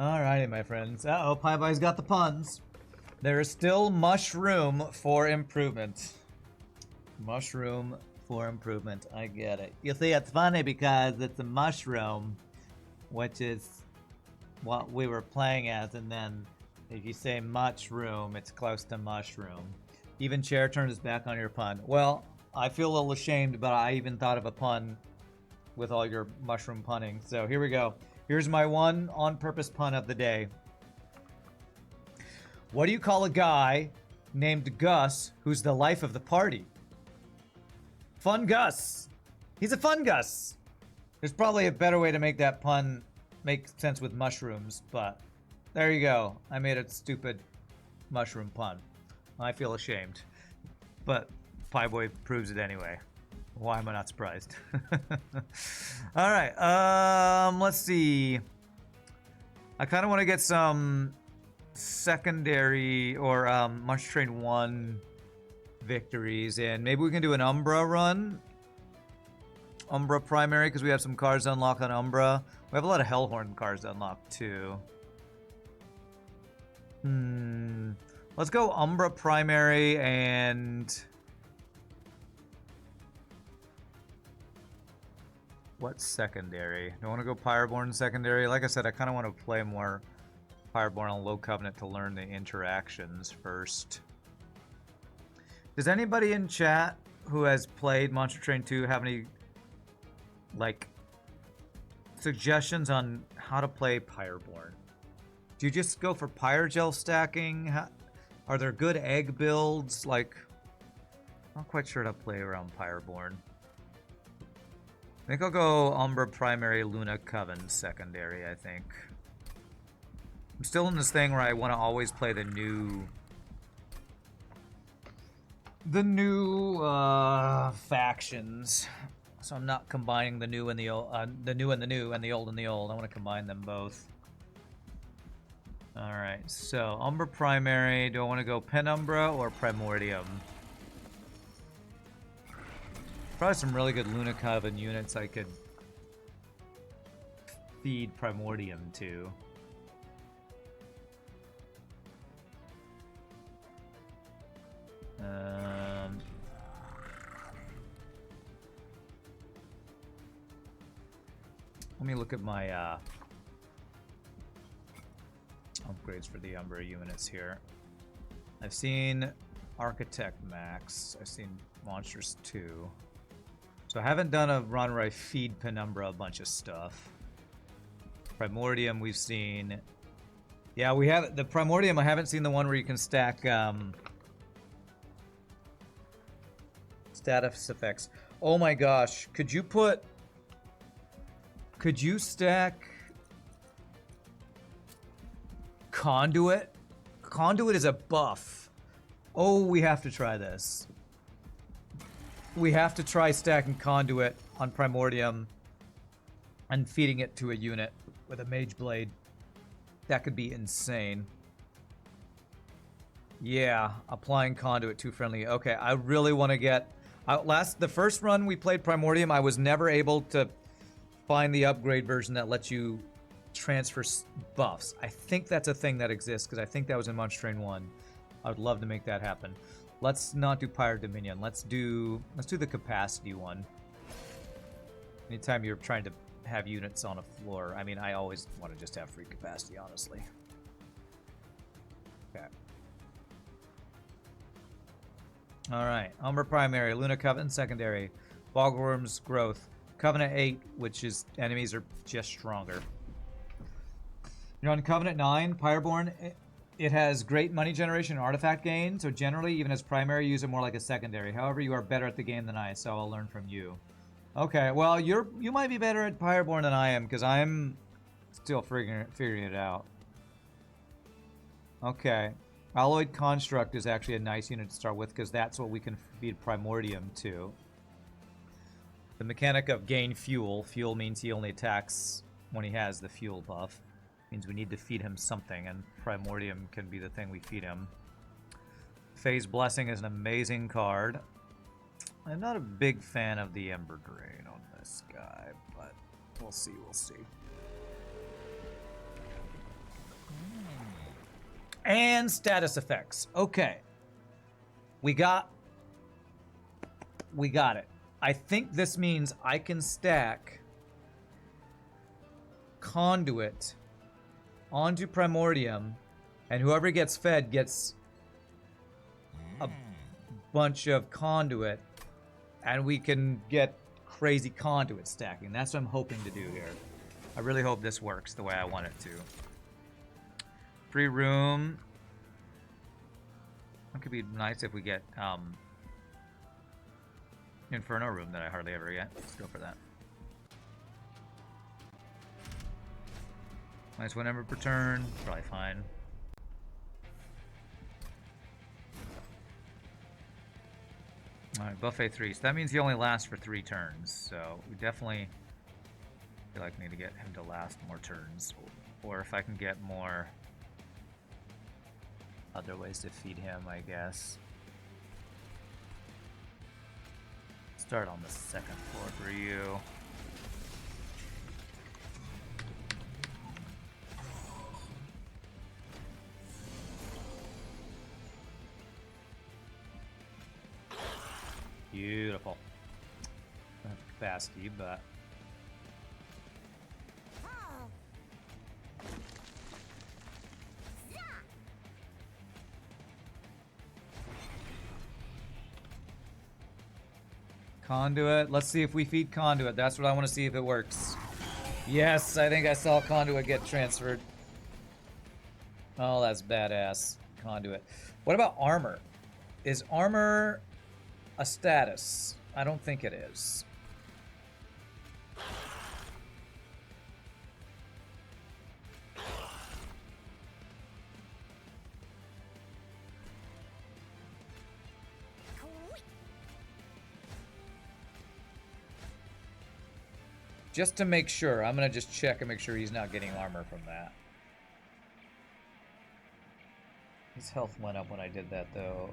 Alrighty, my friends. Uh-oh, Pie Boy's got the puns. There is still mushroom for improvement. Mushroom for improvement. I get it. You see, it's funny because it's a mushroom, which is what we were playing as, and then if you say mushroom, it's close to mushroom. Even Chair turned his back on your pun. Well, I feel a little ashamed, but I even thought of a pun with all your mushroom punning. So here we go. Here's my one on-purpose pun of the day. What do you call a guy named Gus who's the life of the party? Fun Gus. He's a fun Gus. There's probably a better way to make that pun make sense with mushrooms, but there you go. I made a stupid mushroom pun. I feel ashamed, but Pie Boy proves it anyway. Why am I not surprised? All right, let's see. I kind of want to get some secondary or March Train 1 victories, and maybe we can do an Umbra run. Umbra primary, because we have some cards unlocked on Umbra. We have a lot of Hellhorn cards unlocked too. Let's go Umbra primary and... What's secondary? Do I want to go Pyreborn secondary? Like I said, I kind of want to play more Pyreborn on Low Covenant to learn the interactions first. Does anybody in chat who has played Monster Train 2 have any, like, suggestions on how to play Pyreborn? Do you just go for Pyrogel stacking? Are there good egg builds? Like, I'm not quite sure how to play around Pyreborn. I think I'll go Umbra primary, Luna Coven secondary, I think. I'm still in this thing where I want to always play the new factions. So I'm not combining the new and the old, the new and the new, and the old and the old. I want to combine them both. All right, so Umbra primary. Do I want to go Penumbra or Primordium? Probably some really good Luna Coven units I could feed Primordium to. Let me look at my upgrades for the Umbra units here. I've seen Architect Max. I've seen Monsters 2. So I haven't done a run where I feed Penumbra a bunch of stuff. Primordium we've seen. Yeah, we have the Primordium. I haven't seen the one where you can stack status effects. Oh my gosh, could you stack Conduit? Conduit is a buff. Oh, we have to try this. We have to try stacking Conduit on Primordium and feeding it to a unit with a Mage Blade. That could be insane. Yeah, applying Conduit too friendly. Okay, I really want to get... the first run we played Primordium, I was never able to find the upgrade version that lets you transfer buffs. I think that's a thing that exists, because I think that was in Monster Train 1. I would love to make that happen. Let's not do Pyre Dominion. Let's do the capacity one. Anytime you're trying to have units on a floor, I mean, I always want to just have free capacity, honestly. Okay. All right. Umbra primary, Luna Covenant secondary, Bogworm's growth, Covenant 8, which is enemies are just stronger. You're on Covenant 9, Pyreborn. It has great money generation and artifact gain, so generally, even as primary, use it more like a secondary. However, you are better at the game than I, so I'll learn from you. Okay, well, you might be better at Pyreborn than I am, because I'm still figuring it out. Okay. Alloyed Construct is actually a nice unit to start with, because that's what we can feed Primordium to. The mechanic of gain fuel. Fuel means he only attacks when he has the fuel buff. Means we need to feed him something, and Primordium can be the thing we feed him. Phase Blessing is an amazing card. I'm not a big fan of the Ember Drain on this guy, but we'll see, we'll see. And status effects. Okay. We got it. I think this means I can stack Conduit onto Primordium, and whoever gets fed gets a bunch of Conduit, and we can get crazy Conduit stacking. That's what I'm hoping to do here. I really hope this works the way I want it to. Free room. It could be nice if we get Inferno room that I hardly ever get. Let's go for that. Nice one ever per turn. Probably fine. Alright, buffet 3. So that means he only lasts for 3 turns. So we definitely feel like we need to get him to last more turns. Or if I can get more other ways to feed him, I guess. Start on the 2nd floor for you. Beautiful. I don't have capacity, but Conduit. Let's see if we feed Conduit. That's what I want to see if it works. Yes, I think I saw Conduit get transferred. Oh, that's badass. Conduit. What about armor? Is armor a status? I don't think it is. Just to make sure, I'm going to just check and make sure he's not getting armor from that. His health went up when I did that, though.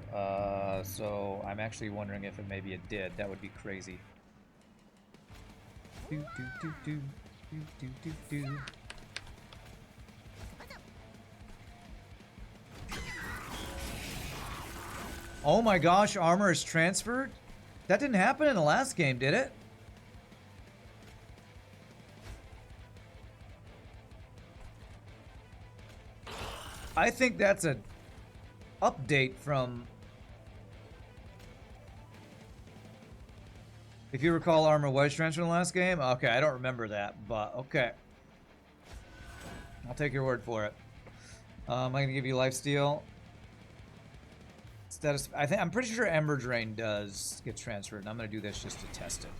So I'm actually wondering if maybe it did. That would be crazy. Do, do, do, do, do, do, do, do. Oh my gosh, armor is transferred? That didn't happen in the last game, did it? I think that's a update from... If you recall, armor was transferred in the last game? Okay, I don't remember that, but okay. I'll take your word for it. I'm gonna give you lifesteal. Status. I'm pretty sure Ember Drain does get transferred, and I'm gonna do this just to test it.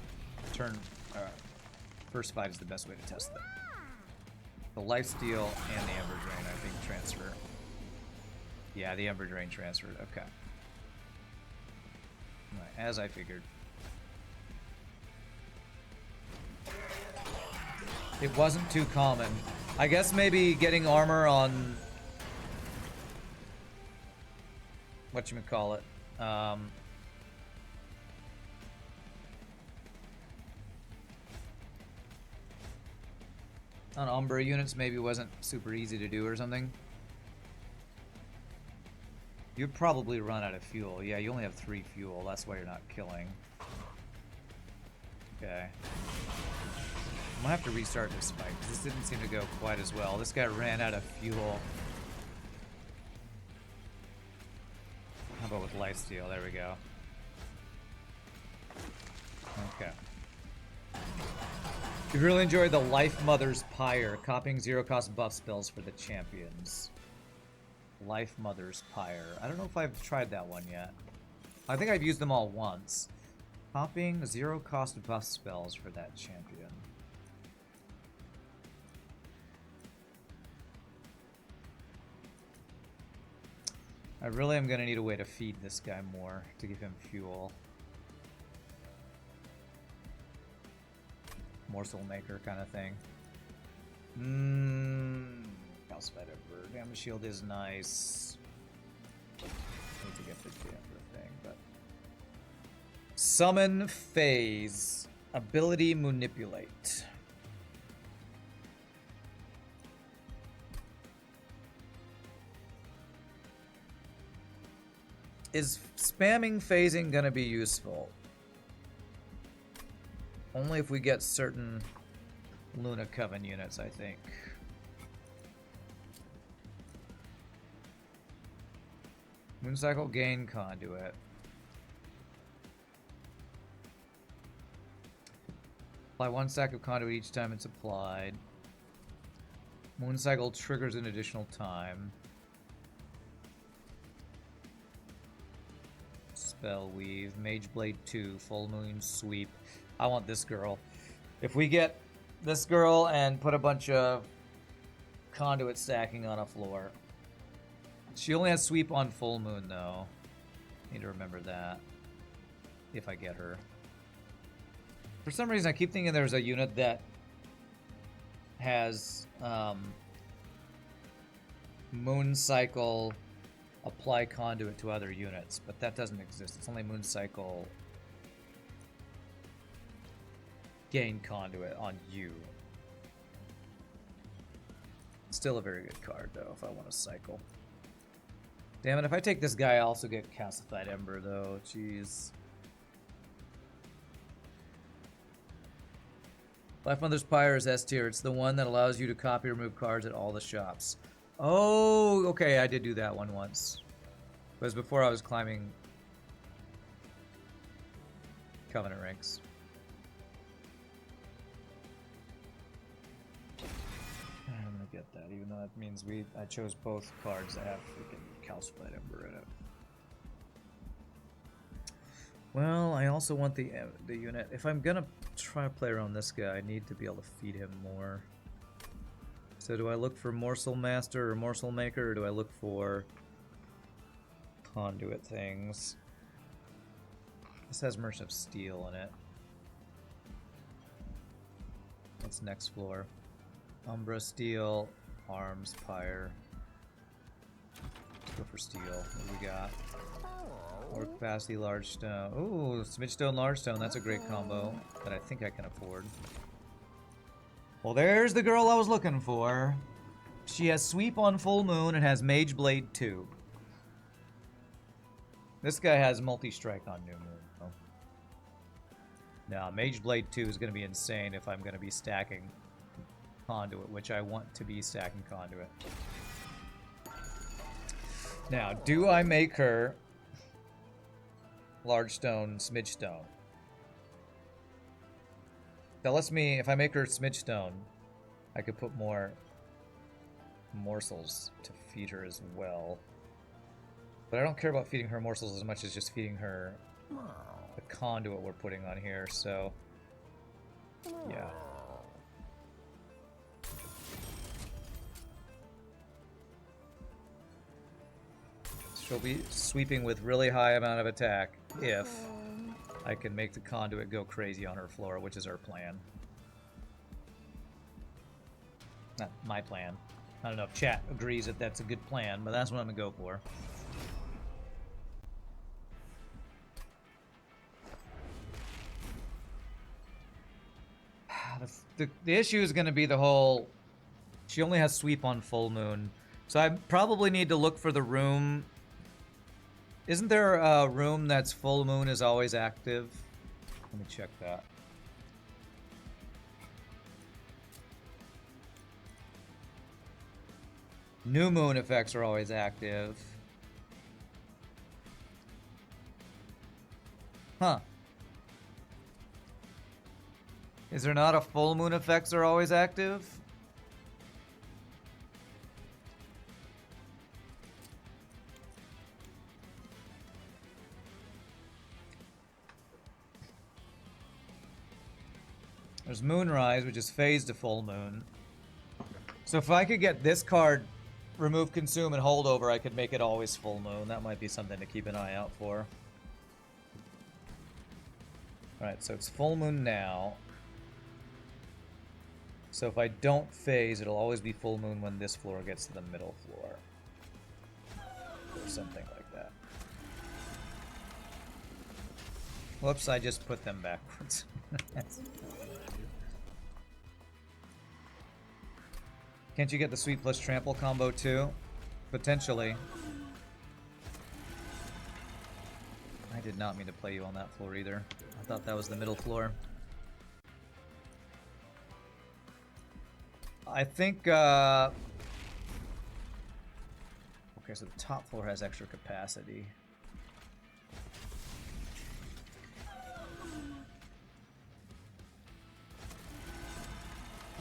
First fight is the best way to test that. The lifesteal and the Ember Drain, I think, transfer. Yeah, the Ember Drain transferred. Okay. Right, as I figured. It wasn't too common. I guess maybe getting armor on... whatchamacallit? On Umbra units maybe wasn't super easy to do or something. You'd probably run out of fuel. Yeah, you only have 3 fuel. That's why you're not killing. Okay. I'm gonna have to restart this fight. This didn't seem to go quite as well. This guy ran out of fuel. How about with lifesteal? There we go. Okay. We really enjoyed the Life Mother's Pyre, copying zero-cost buff spells for the champions. Life Mother's Pyre. I don't know if I've tried that one yet. I think I've used them all once. Copying zero-cost buff spells for that champion. I really am going to need a way to feed this guy more to give him fuel. Morsel maker kind of thing. Calcified Ember. Damage shield is nice. Need to get the Ember thing, but... Summon Phase. Ability Manipulate. Is spamming phasing gonna be useful? Only if we get certain Luna Coven units, I think. Mooncycle gain conduit. Apply 1 stack of conduit each time it's applied. Mooncycle triggers an additional time. Spell Weave, Mage Blade 2, Full Moon Sweep. I want this girl. If we get this girl and put a bunch of conduit stacking on a floor. She only has sweep on full moon though. Need to remember that. If I get her. For some reason I keep thinking there's a unit that has moon cycle apply conduit to other units, but that doesn't exist. It's only moon cycle gain conduit on you. Still a very good card though if I want to cycle. Damn it, if I take this guy I also get Calcified Ember though, jeez. Life Mother's Pyre is S tier. It's the one that allows you to copy or remove cards at all the shops. Oh, okay, I did do that one once. It was before I was climbing Covenant ranks. I'm gonna get that, even though that means I chose both cards that have freaking Calcified Ember in it. Well, I also want the unit. If I'm gonna try to play around this guy, I need to be able to feed him more. So do I look for Morsel Master or Morsel Maker, or do I look for conduit things? This has Merchant of Steel in it. What's next floor? Umbra, Steel, Arms, Pyre. Let's go for Steel. What do we got? More capacity, large stone. Ooh, Smidge Stone, large stone. That's a great combo that I think I can afford. Well, there's the girl I was looking for. She has sweep on full moon and has Mage Blade 2. This guy has multi-strike on new moon. Oh. Now, Mage Blade 2 is going to be insane if I'm going to be stacking conduit, which I want to be stacking conduit. Now, do I make her large stone, smidge stone? That lets me, if I make her smidge stone, I could put more morsels to feed her as well. But I don't care about feeding her morsels as much as just feeding her the conduit we're putting on here, so yeah. She'll be sweeping with really high amount of attack if I can make the conduit go crazy on her floor, which is our plan. Not my plan. I don't know if chat agrees that that's a good plan, but that's what I'm gonna go for. The issue is gonna be the whole, she only has sweep on full moon, so I probably need to look for the room. Isn't there a room that's full moon is always active? Let me check that. New moon effects are always active. Huh. Is there not a full moon effects are always active? There's Moonrise, which is phased to full moon. So if I could get this card, remove, consume, and hold over, I could make it always full moon. That might be something to keep an eye out for. Alright, so it's full moon now. So if I don't phase, it'll always be full moon when this floor gets to the middle floor. Or something like that. Whoops, I just put them backwards. Can't you get the sweep plus trample combo too? Potentially. I did not mean to play you on that floor either. I thought that was the middle floor. I think, okay, so the top floor has extra capacity.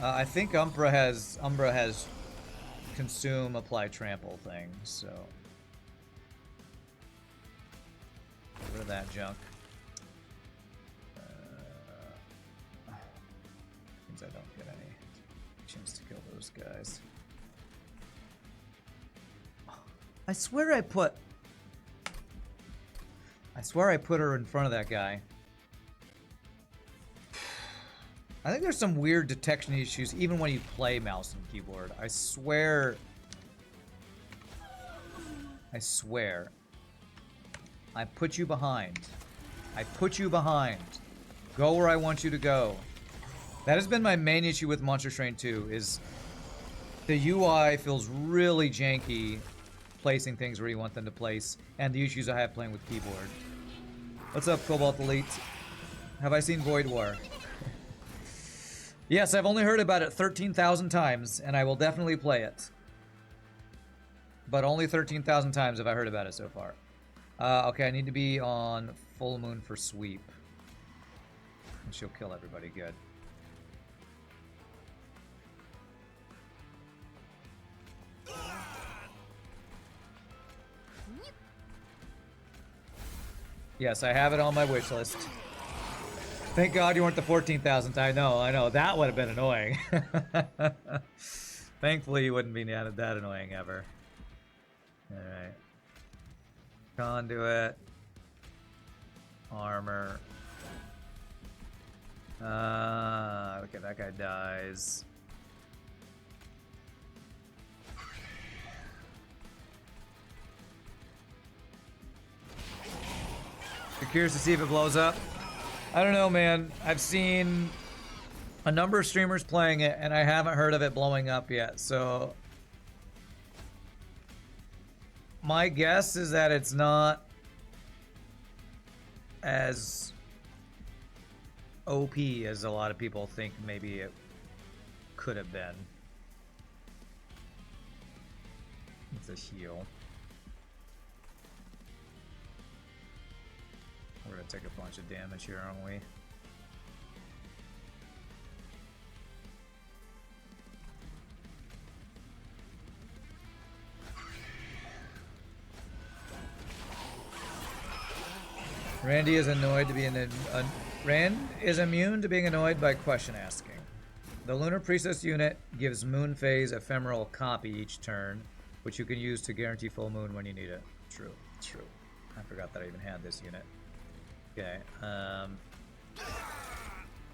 I think Umbra has consume, apply, trample thing, so get rid of that junk. Means I don't get any chance to kill those guys. I swear I put her in front of that guy. I think there's some weird detection issues even when you play mouse and keyboard. I swear. I put you behind. I put you behind. Go where I want you to go. That has been my main issue with Monster Train 2, is the UI feels really janky placing things where you want them to place, and the issues I have playing with keyboard. What's up, Cobalt Elite? Have I seen Void War? Yes, I've only heard about it 13,000 times, and I will definitely play it. But only 13,000 times have I heard about it so far. Okay, I need to be on full moon for sweep. And she'll kill everybody good. Yes, I have it on my wish list. Thank God you weren't the 14,000th. I know. That would have been annoying. Thankfully, you wouldn't be that annoying ever. Alright. Conduit. Armor. Okay, that guy dies. You're curious to see if it blows up? I don't know, man. I've seen a number of streamers playing it, and I haven't heard of it blowing up yet, so my guess is that it's not as OP as a lot of people think maybe it could have been. It's a heal. We're gonna take a bunch of damage here, aren't we? Randy is annoyed to be Rand is immune to being annoyed by question asking. The Lunar Priestess unit gives Moon Phase ephemeral copy each turn, which you can use to guarantee full moon when you need it. True. I forgot that I even had this unit. Okay,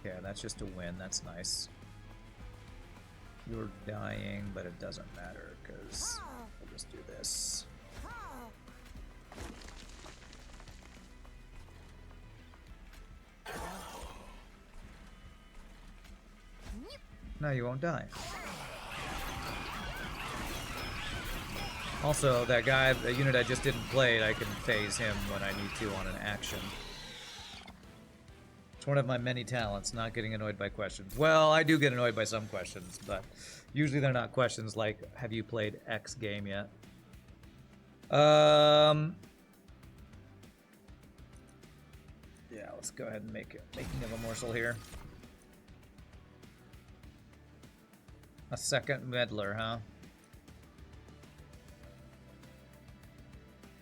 yeah, that's just a win. That's nice. You're dying, but it doesn't matter, because we'll just do this. No, you won't die. Also, that guy, the unit I just didn't play, I can phase him when I need to on an action. It's one of my many talents, not getting annoyed by questions. Well, I do get annoyed by some questions, but usually they're not questions like, have you played X game yet? Yeah, let's go ahead and making of a morsel here. A second meddler, huh?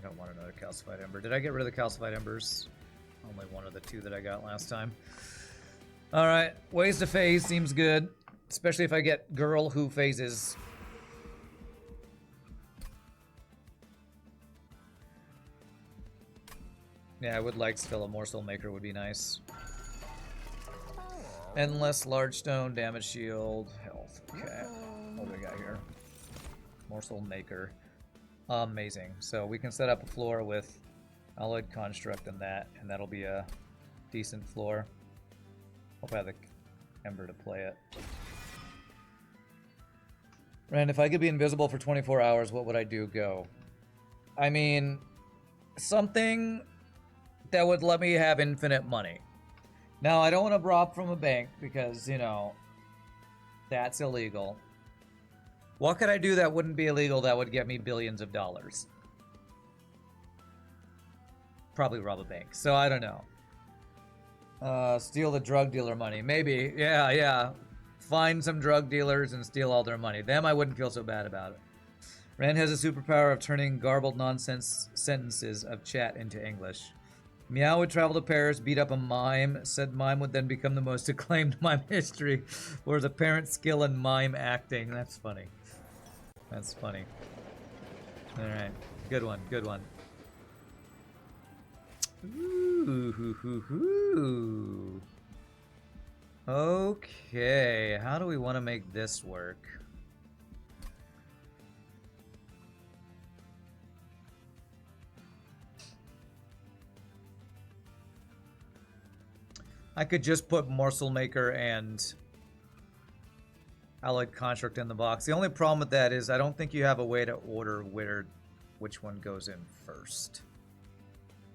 I don't want another calcified ember. Did I get rid of the calcified embers? Only one of the two that I got last time. Alright, ways to phase seems good. Especially if I get girl who phases. Yeah, I would like still a morsel maker would be nice. Endless, large stone, damage shield, health. Okay, what do we got here? Morsel maker. Amazing. So we can set up a floor with alloyed construct and that'll be a decent floor. Hope I have the ember to play it. Rand, if I could be invisible for 24 hours, what would I do? Go. I mean, something that would let me have infinite money. Now, I don't want to rob from a bank because, you know, that's illegal. What could I do that wouldn't be illegal that would get me billions of dollars? Probably rob a bank. So I don't know. Steal the drug dealer money. Maybe. Yeah. Find some drug dealers and steal all their money. Them, I wouldn't feel so bad about it. Rand has a superpower of turning garbled nonsense sentences of chat into English. Meow would travel to Paris, beat up a mime. Said mime would then become the most acclaimed mime in history for his apparent skill in mime acting. That's funny. That's funny. Alright. Good one. Good one. Ooh. Okay. How do we want to make this work? I could just put Morsel Maker and Alloyed Construct in the box. The only problem with that is I don't think you have a way to order which one goes in first.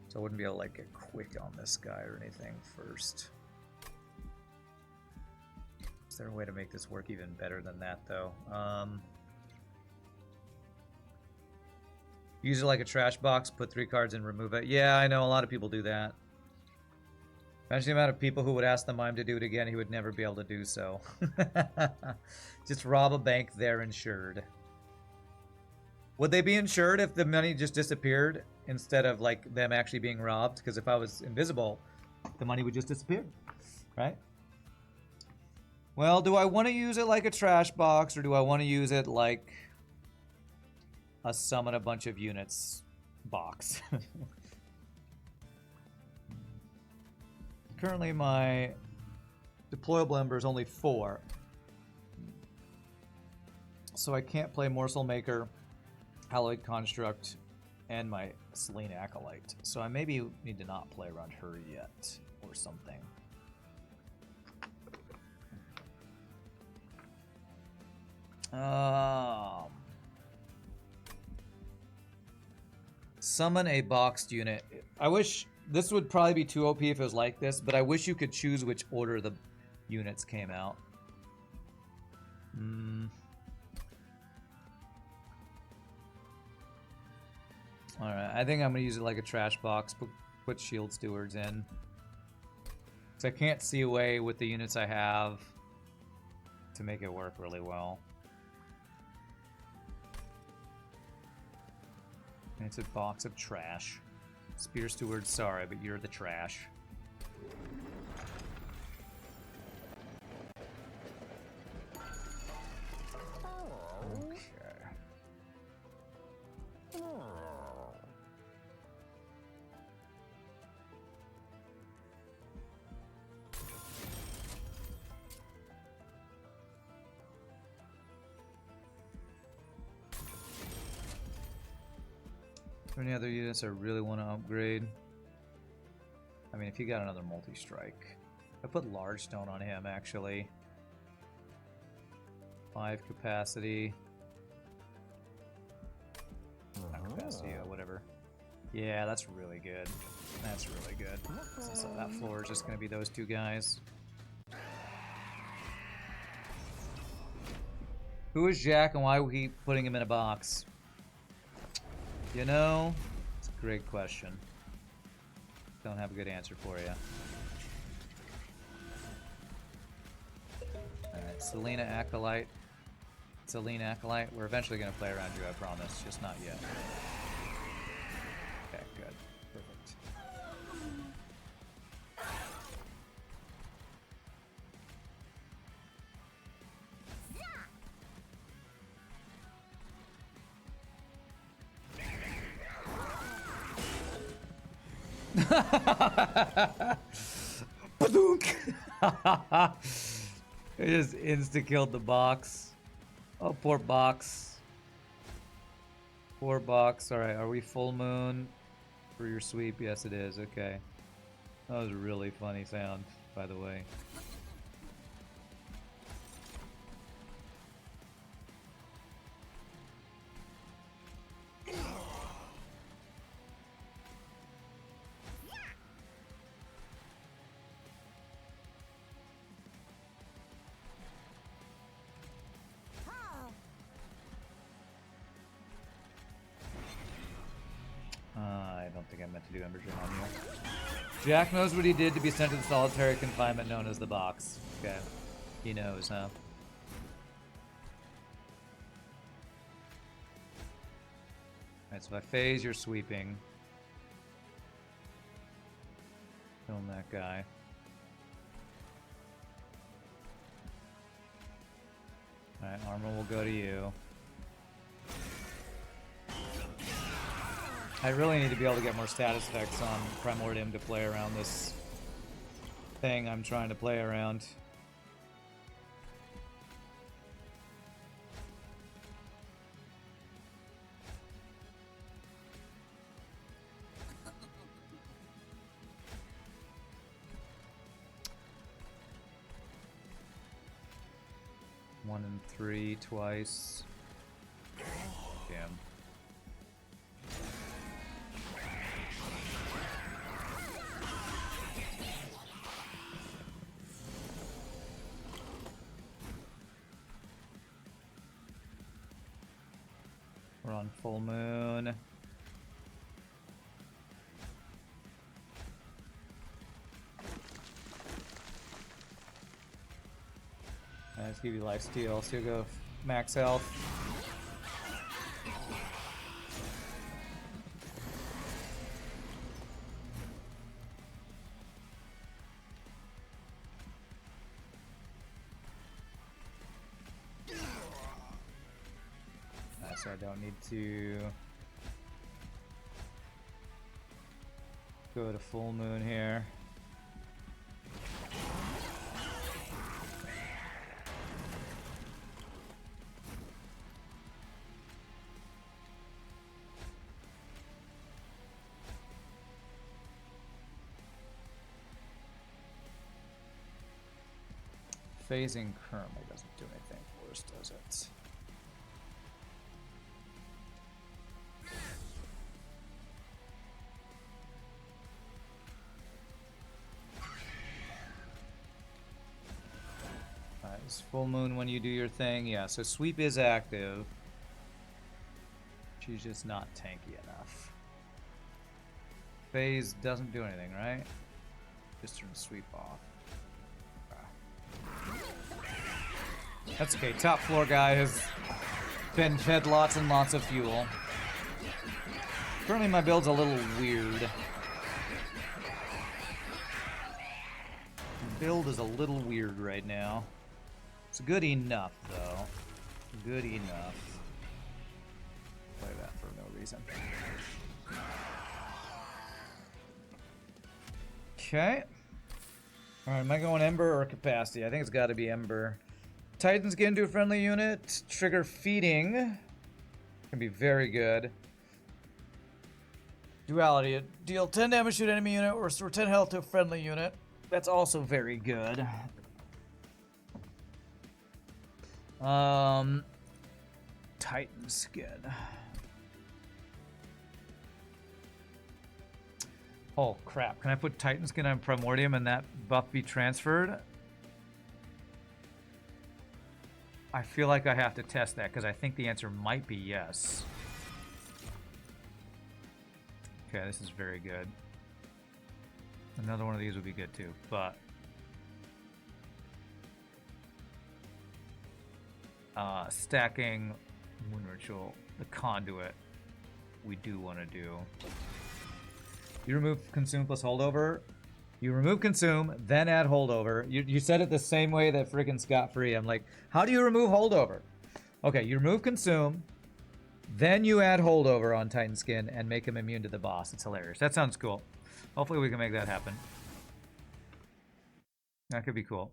So I wouldn't be able to like get quick on this guy or anything first. Is there a way to make this work even better than that though? Use it like a trash box, put 3 cards in, remove it. Yeah, I know a lot of people do that. Imagine the amount of people who would ask the mime to do it again, he would never be able to do so. Just rob a bank, they're insured. Would they be insured if the money just disappeared instead of like them actually being robbed? Because if I was invisible, the money would just disappear, right? Well, do I want to use it like a trash box or do I want to use it like a summon a bunch of units box? Currently my deployable ember is only 4. So I can't play Morsel Maker, Alloyed Construct, and my Selene Acolyte. So I maybe need to not play around her yet, or something. Summon a boxed unit. I wish this would probably be too OP if it was like this, but I wish you could choose which order the units came out. Alright, I think I'm going to use it like a trash box, put Shield Stewards in. So I can't see a way with the units I have to make it work really well. And it's a box of trash. Spear Steward, sorry, but you're the trash. Okay. Any other units I really want to upgrade? I mean, if you got another multi-strike. I put Large Stone on him, actually. 5 capacity. Not capacity, whatever. Yeah, that's really good. That's really good. So that floor is just going to be those 2 guys. Who is Jack and why are we putting him in a box? You know, it's a great question. Don't have a good answer for you. Alright, Selena Acolyte. Selena Acolyte. We're eventually going to play around you, I promise. Just not yet. Okay, good. Perfect. It just insta-killed the box. Oh, poor box. Poor box. Alright, are we full moon for your sweep? Yes, it is. Okay. That was a really funny sound, by the way. meant to do Ember Drain on you. Jack knows what he did to be sent to the solitary confinement known as the box. Okay. He knows, huh? Alright, so if I phase, you're sweeping. Killing that guy. Alright, armor will go to you. I really need to be able to get more status effects on Primordium to play around this thing I'm trying to play around. One and three twice. Damn. We're on full moon. Let's give you life steal, so you'll go max health. So I don't need to go to full moon here. Phasing currently doesn't do anything for us, does it? Alright, is full moon when you do your thing? Yeah, so sweep is active. She's just not tanky enough. Phase doesn't do anything, right? Just turn sweep off. That's okay. Top floor guy has been fed lots and lots of fuel. Currently my build's a little weird. The build is a little weird right now. It's good enough, though. Good enough. Play that for no reason. Okay. Alright, am I going Ember or Capacity? I think it's got to be Ember. Titans get into a friendly unit. Trigger Feeding. Can be very good. Duality. Deal 10 damage to an enemy unit or restore 10 health to a friendly unit. That's also very good. Titan Skin. Oh crap, can I put Titan Skin on Primordium and that buff be transferred? I feel like I have to test that because I think the answer might be yes. Okay, this is very good. Another one of these would be good too, but stacking Moon Ritual, the conduit, we do want to do. You remove consume plus holdover. You remove consume, then add holdover. You said it the same way that freaking Scott Free. I'm like, how do you remove holdover? Okay, you remove consume, then you add holdover on Titan Skin and make him immune to the boss. It's hilarious. That sounds cool. Hopefully we can make that happen. That could be cool.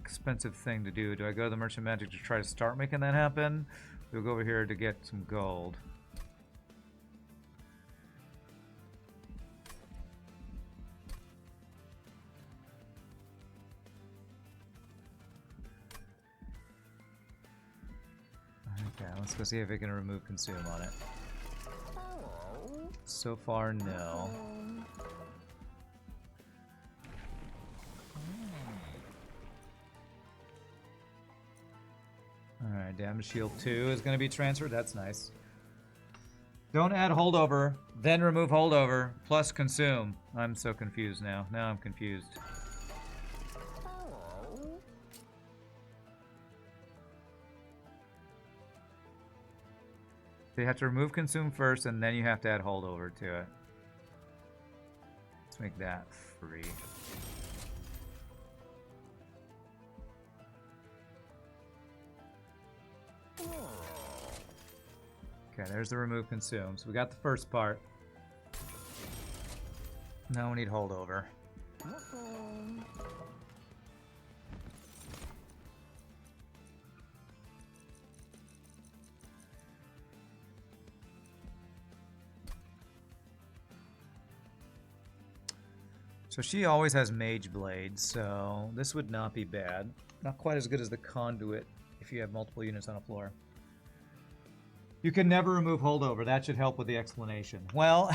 Expensive thing to do. Do I go to the Merchant Magic to try to start making that happen? We'll go over here to get some gold. Okay, let's go see if we can remove consume on it. So far, no. Alright, damage shield 2 is going to be transferred. That's nice. Don't add holdover, then remove holdover, plus consume. I'm so confused now. Now I'm confused. So you have to remove consume first, and then you have to add holdover to it. Let's make that free. Okay, there's the remove consume. So we got the first part. Now we need holdover. So she always has mage blades, so this would not be bad. Not quite as good as the conduit if you have multiple units on a floor. You can never remove holdover. That should help with the explanation. Well,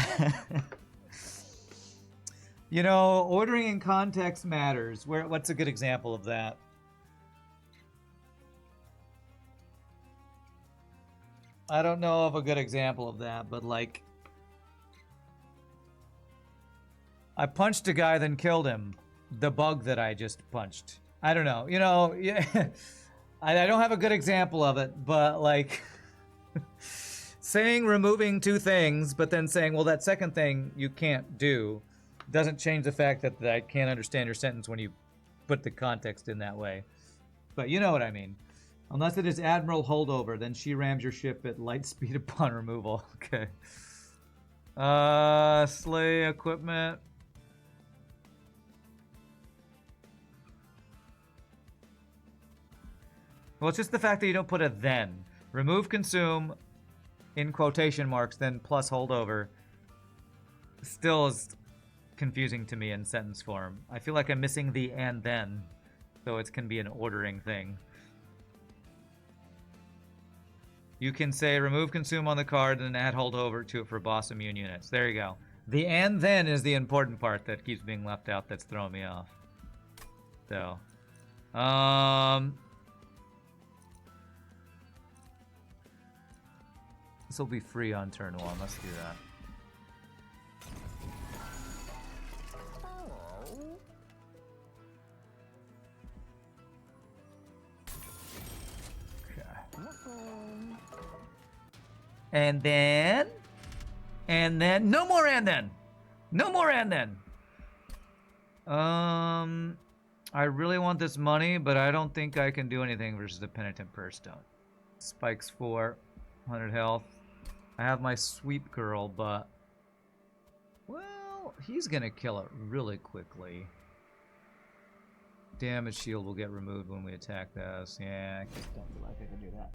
you know, ordering in context matters. What's a good example of that? I don't know of a good example of that, but like, I punched a guy, then killed him. The bug that I just punched. I don't know. You know, yeah, I don't have a good example of it, but like... saying removing two things, but then saying, well, that second thing you can't do, doesn't change the fact that I can't understand your sentence when you put the context in that way. But you know what I mean. Unless it is Admiral holdover, then she rams your ship at light speed upon removal. Okay. Slay equipment. Well, it's just the fact that you don't put a then. Remove consume in quotation marks, then plus holdover. Still is confusing to me in sentence form. I feel like I'm missing the and then, so it can be an ordering thing. You can say remove consume on the card and add holdover to it for boss immune units. There you go. The and then is the important part that keeps being left out that's throwing me off. So, this will be free on turn 1. Let's do that. Okay. And then, no more and then! No more and then! I really want this money, but I don't think I can do anything versus the Penitent Purse Stone. Spikes 4, 100 health. I have my sweep girl, but... well, he's gonna kill it really quickly. Damage shield will get removed when we attack this. Yeah, I just don't feel like I can do that.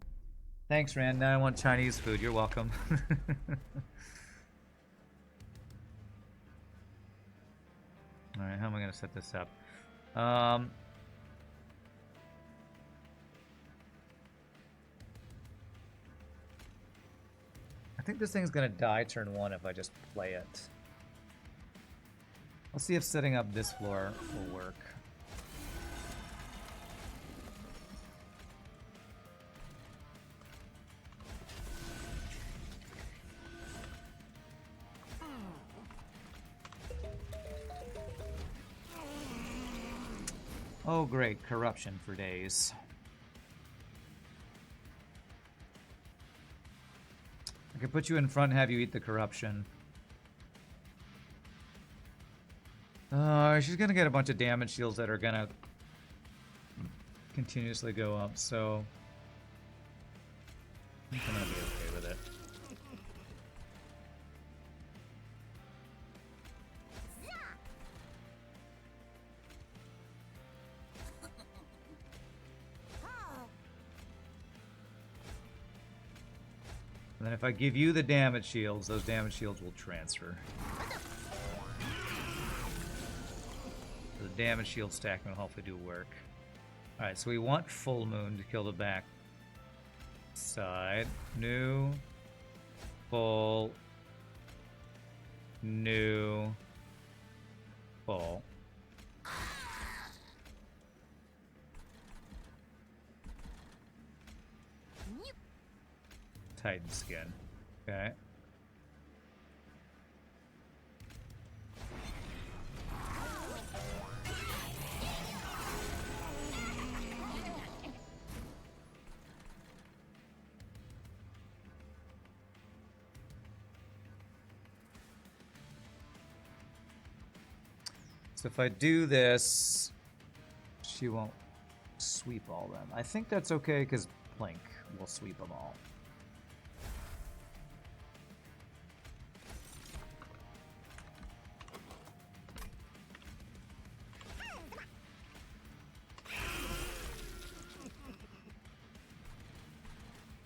Thanks, Rand. Now I want Chinese food. You're welcome. Alright, how am I gonna set this up? I think this thing's gonna die turn 1 if I just play it. I'll see if setting up this floor will work. Oh great, corruption for days. I could put you in front and have you eat the corruption. She's gonna get a bunch of damage shields that are gonna continuously go up, so I'm gonna be okay with it. And then if I give you the damage shields, those damage shields will transfer. So the damage shield stack will hopefully do work. Alright, so we want full moon to kill the back side. New. Full. New. Full. Titan skin. Okay. So if I do this, she won't sweep all them. I think that's okay because Plink will sweep them all.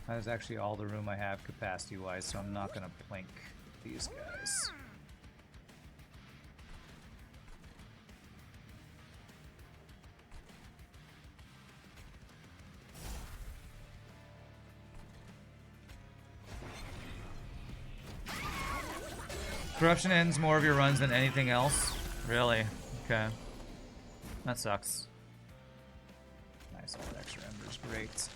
That is actually all the room I have capacity-wise, so I'm not going to Plink these guys. Corruption ends more of your runs than anything else? Really? Okay. That sucks. Nice, all that extra embers, great.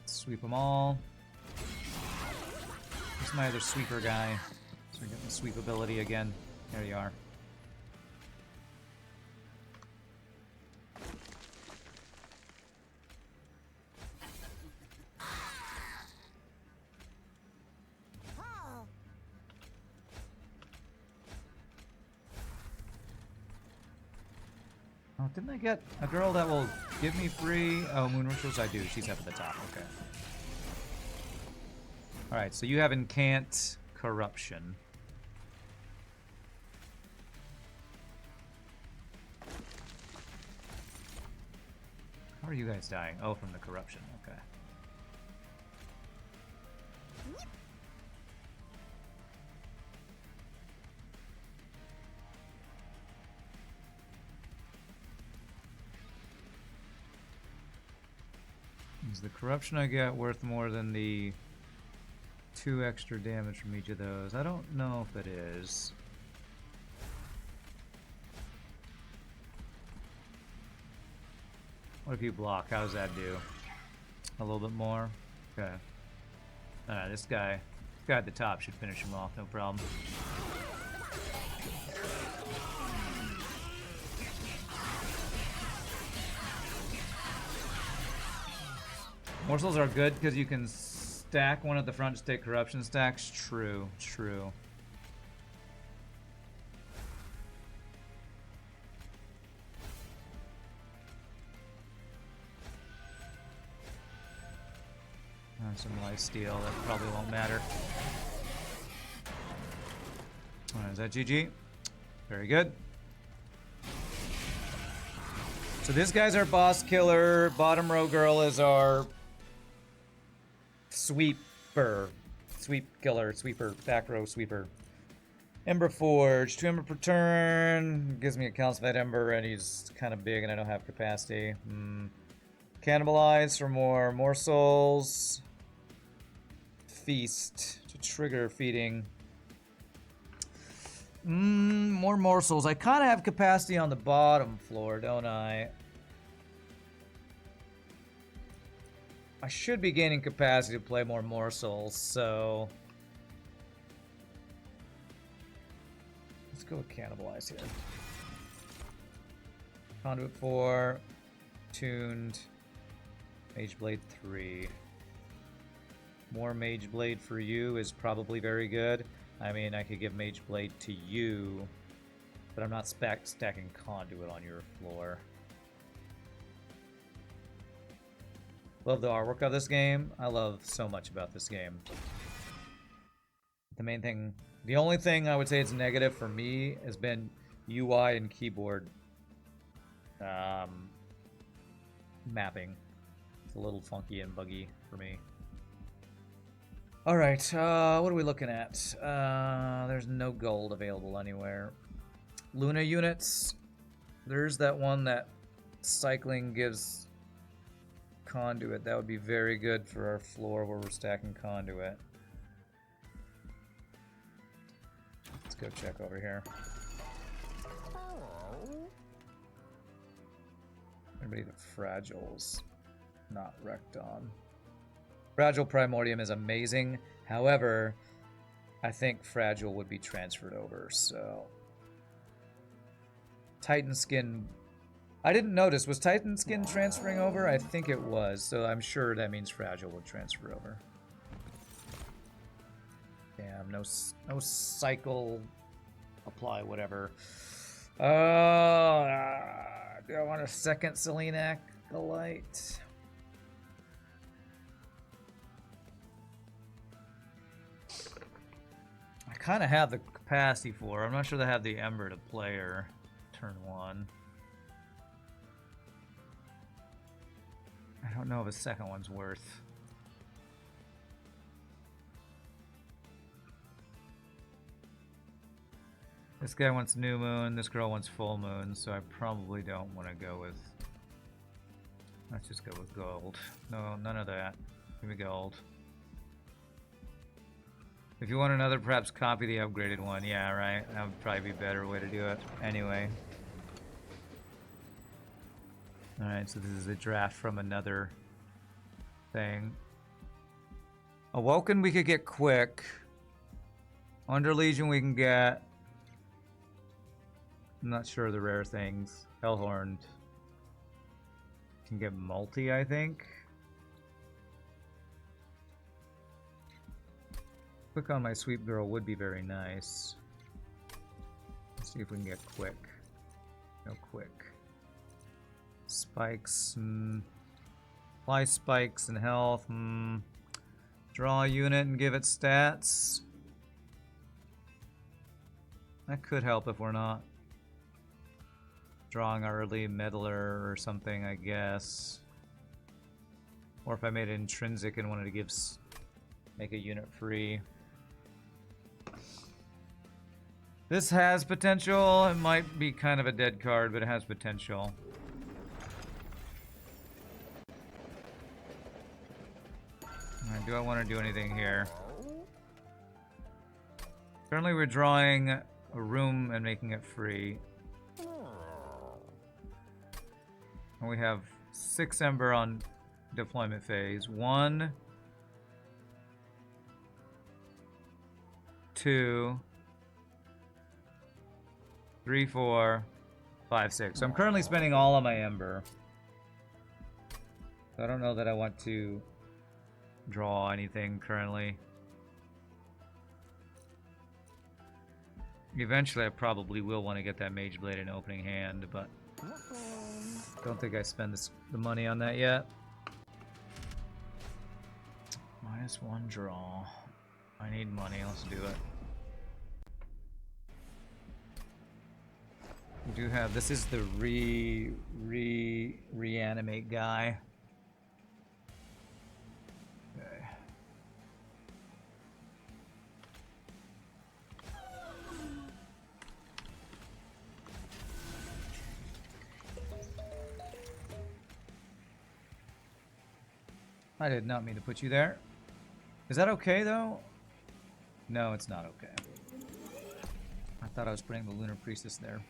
Sweep them all. Where's my other sweeper guy? So we're getting the sweep ability again. There you are. Oh, didn't I get a girl that will give me free... Oh, Moon Rituals? I do. She's up at the top. Okay. Alright, so you have Incant Corruption. How are you guys dying? Oh, from the corruption. Okay. Is the corruption I get worth more than the 2 extra damage from each of those? I don't know if it is. What if you block? How does that do? A little bit more? Okay. This guy at the top should finish him off, no problem. Morsels are good because you can stack one at the front to take corruption stacks. True, true. Some lifesteal, that probably won't matter. Is that GG? Very good. So this guy's our boss killer. Bottom row girl is our sweeper. Sweep killer, sweeper, back row sweeper. Ember Forge, 2 Ember per turn. Gives me a calcified Ember, and he's kind of big and I don't have capacity. Cannibalize for more morsels. Feast to trigger feeding. More morsels. I kind of have capacity on the bottom floor, don't I? I should be gaining capacity to play more morsels, so let's go with Cannibalize here. Conduit 4, tuned, Mage Blade 3. More Mage Blade for you is probably very good. I mean, I could give Mage Blade to you, but I'm not stacking Conduit on your floor. Love the artwork of this game. I love so much about this game. The main thing, the only thing I would say it's negative for me has been UI and keyboard mapping. It's a little funky and buggy for me. Alright, what are we looking at? There's no gold available anywhere. Luna units. There's that one that cycling gives conduit. That would be very good for our floor where we're stacking conduit. go check over here. Maybe the Fragile's not wrecked on. Fragile Primordium is amazing. However, I think Fragile would be transferred over, so... Titan Skin... I didn't notice. Was Titan Skin transferring over? I think it was, so I'm sure that means Fragile would transfer over. Damn, no cycle... Apply, whatever. Do I want a second Selene Acolyte? I kind of have the capacity for her. I'm not sure they have the Ember to play her turn 1. I don't know if a second one's worth. This guy wants New Moon, this girl wants Full Moon, so I probably don't want to go with... Let's just go with gold. No, none of that. Give me gold. If you want another, perhaps copy the upgraded one. Yeah, right. That would probably be a better way to do it. Anyway. Alright, so this is a draft from another thing. Awoken we could get quick. Under Legion we can get... I'm not sure of the rare things. Hellhorned. Can get multi, I think. Quick on my sweep girl would be very nice. Let's see if we can get quick. No quick. Spikes. Apply spikes and health. Draw a unit and give it stats. That could help if we're not drawing early meddler or something, I guess. Or if I made it intrinsic and wanted to give make a unit free. This has potential. It might be kind of a dead card, but it has potential. Alright, do I want to do anything here? Currently we're drawing a room and making it free. And we have 6 Ember on deployment phase. 1, 2, 3, 4, 5, 6. So I'm currently spending all of my Ember. So I don't know that I want to draw anything currently. Eventually I probably will want to get that Mage Blade in opening hand, but don't think I spend the money on that yet. -1 draw. I need money, let's do it. We do have, this is the reanimate guy. Okay. I did not mean to put you there. Is that okay though? No, it's not okay. I thought I was putting the Lunar Priestess there.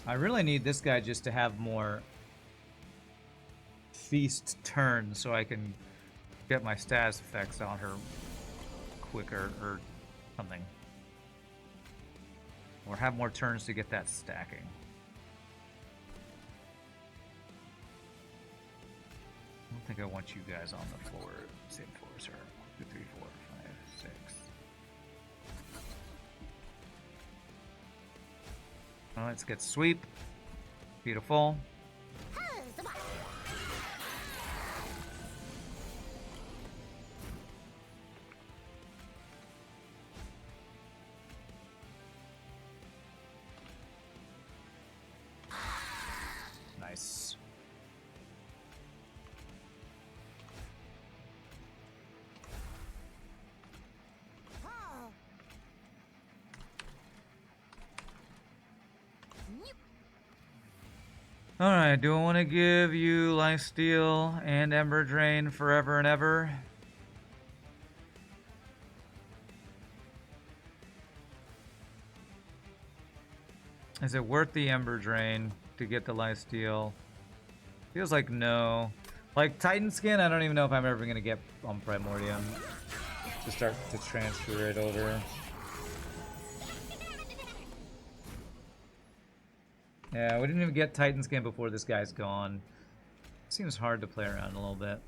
I really need this guy just to have more feast turns so I can get my status effects on her quicker or something. Or have more turns to get that stacking. I don't think I want you guys on the floor. Same floor, sir. 1, 2, 3, 4, 5, 6. Well, let's get sweep. Beautiful. Nice. Alright, do I want to give you Lifesteal and Ember Drain forever and ever? Is it worth the Ember Drain to get the Lifesteal? Feels like no. Like Titan Skin, I don't even know if I'm ever going to get on Primordium to start to transfer it over. Yeah, we didn't even get Titan Skin before this guy's gone. Seems hard to play around a little bit.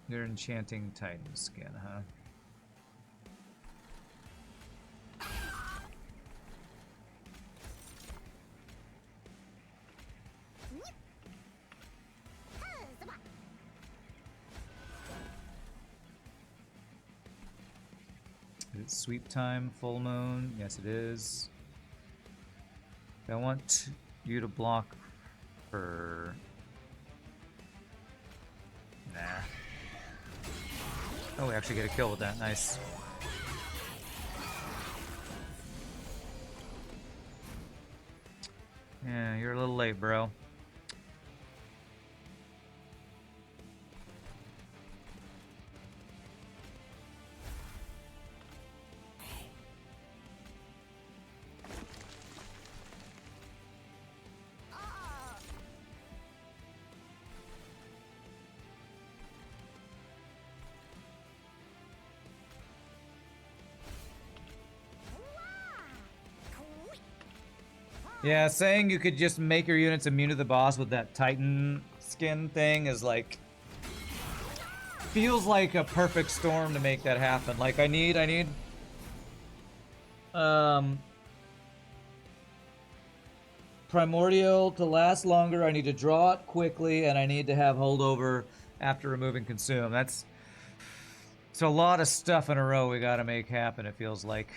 You're enchanting Titan Skin, huh? Is it sweep time, full moon? Yes, it is. I want you to block her. Nah. Oh, we actually get a kill with that. Nice. Yeah, you're a little late, bro. Yeah, saying you could just make your units immune to the boss with that Titan Skin thing is like... feels like a perfect storm to make that happen. Like, I need... Primordial to last longer, I need to draw it quickly, and I need to have holdover after removing consume. That's... it's a lot of stuff in a row we gotta make happen, it feels like.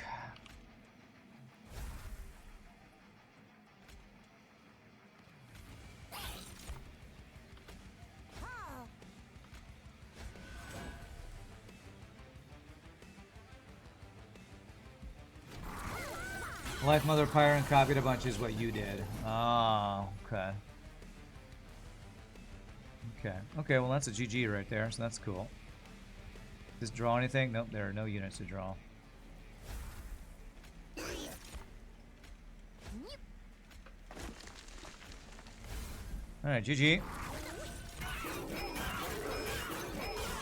Life Mother Pyre and copied a bunch is what you did. Oh, okay. Okay, well that's a GG right there, so that's cool. Does draw anything? Nope, there are no units to draw. Alright, GG.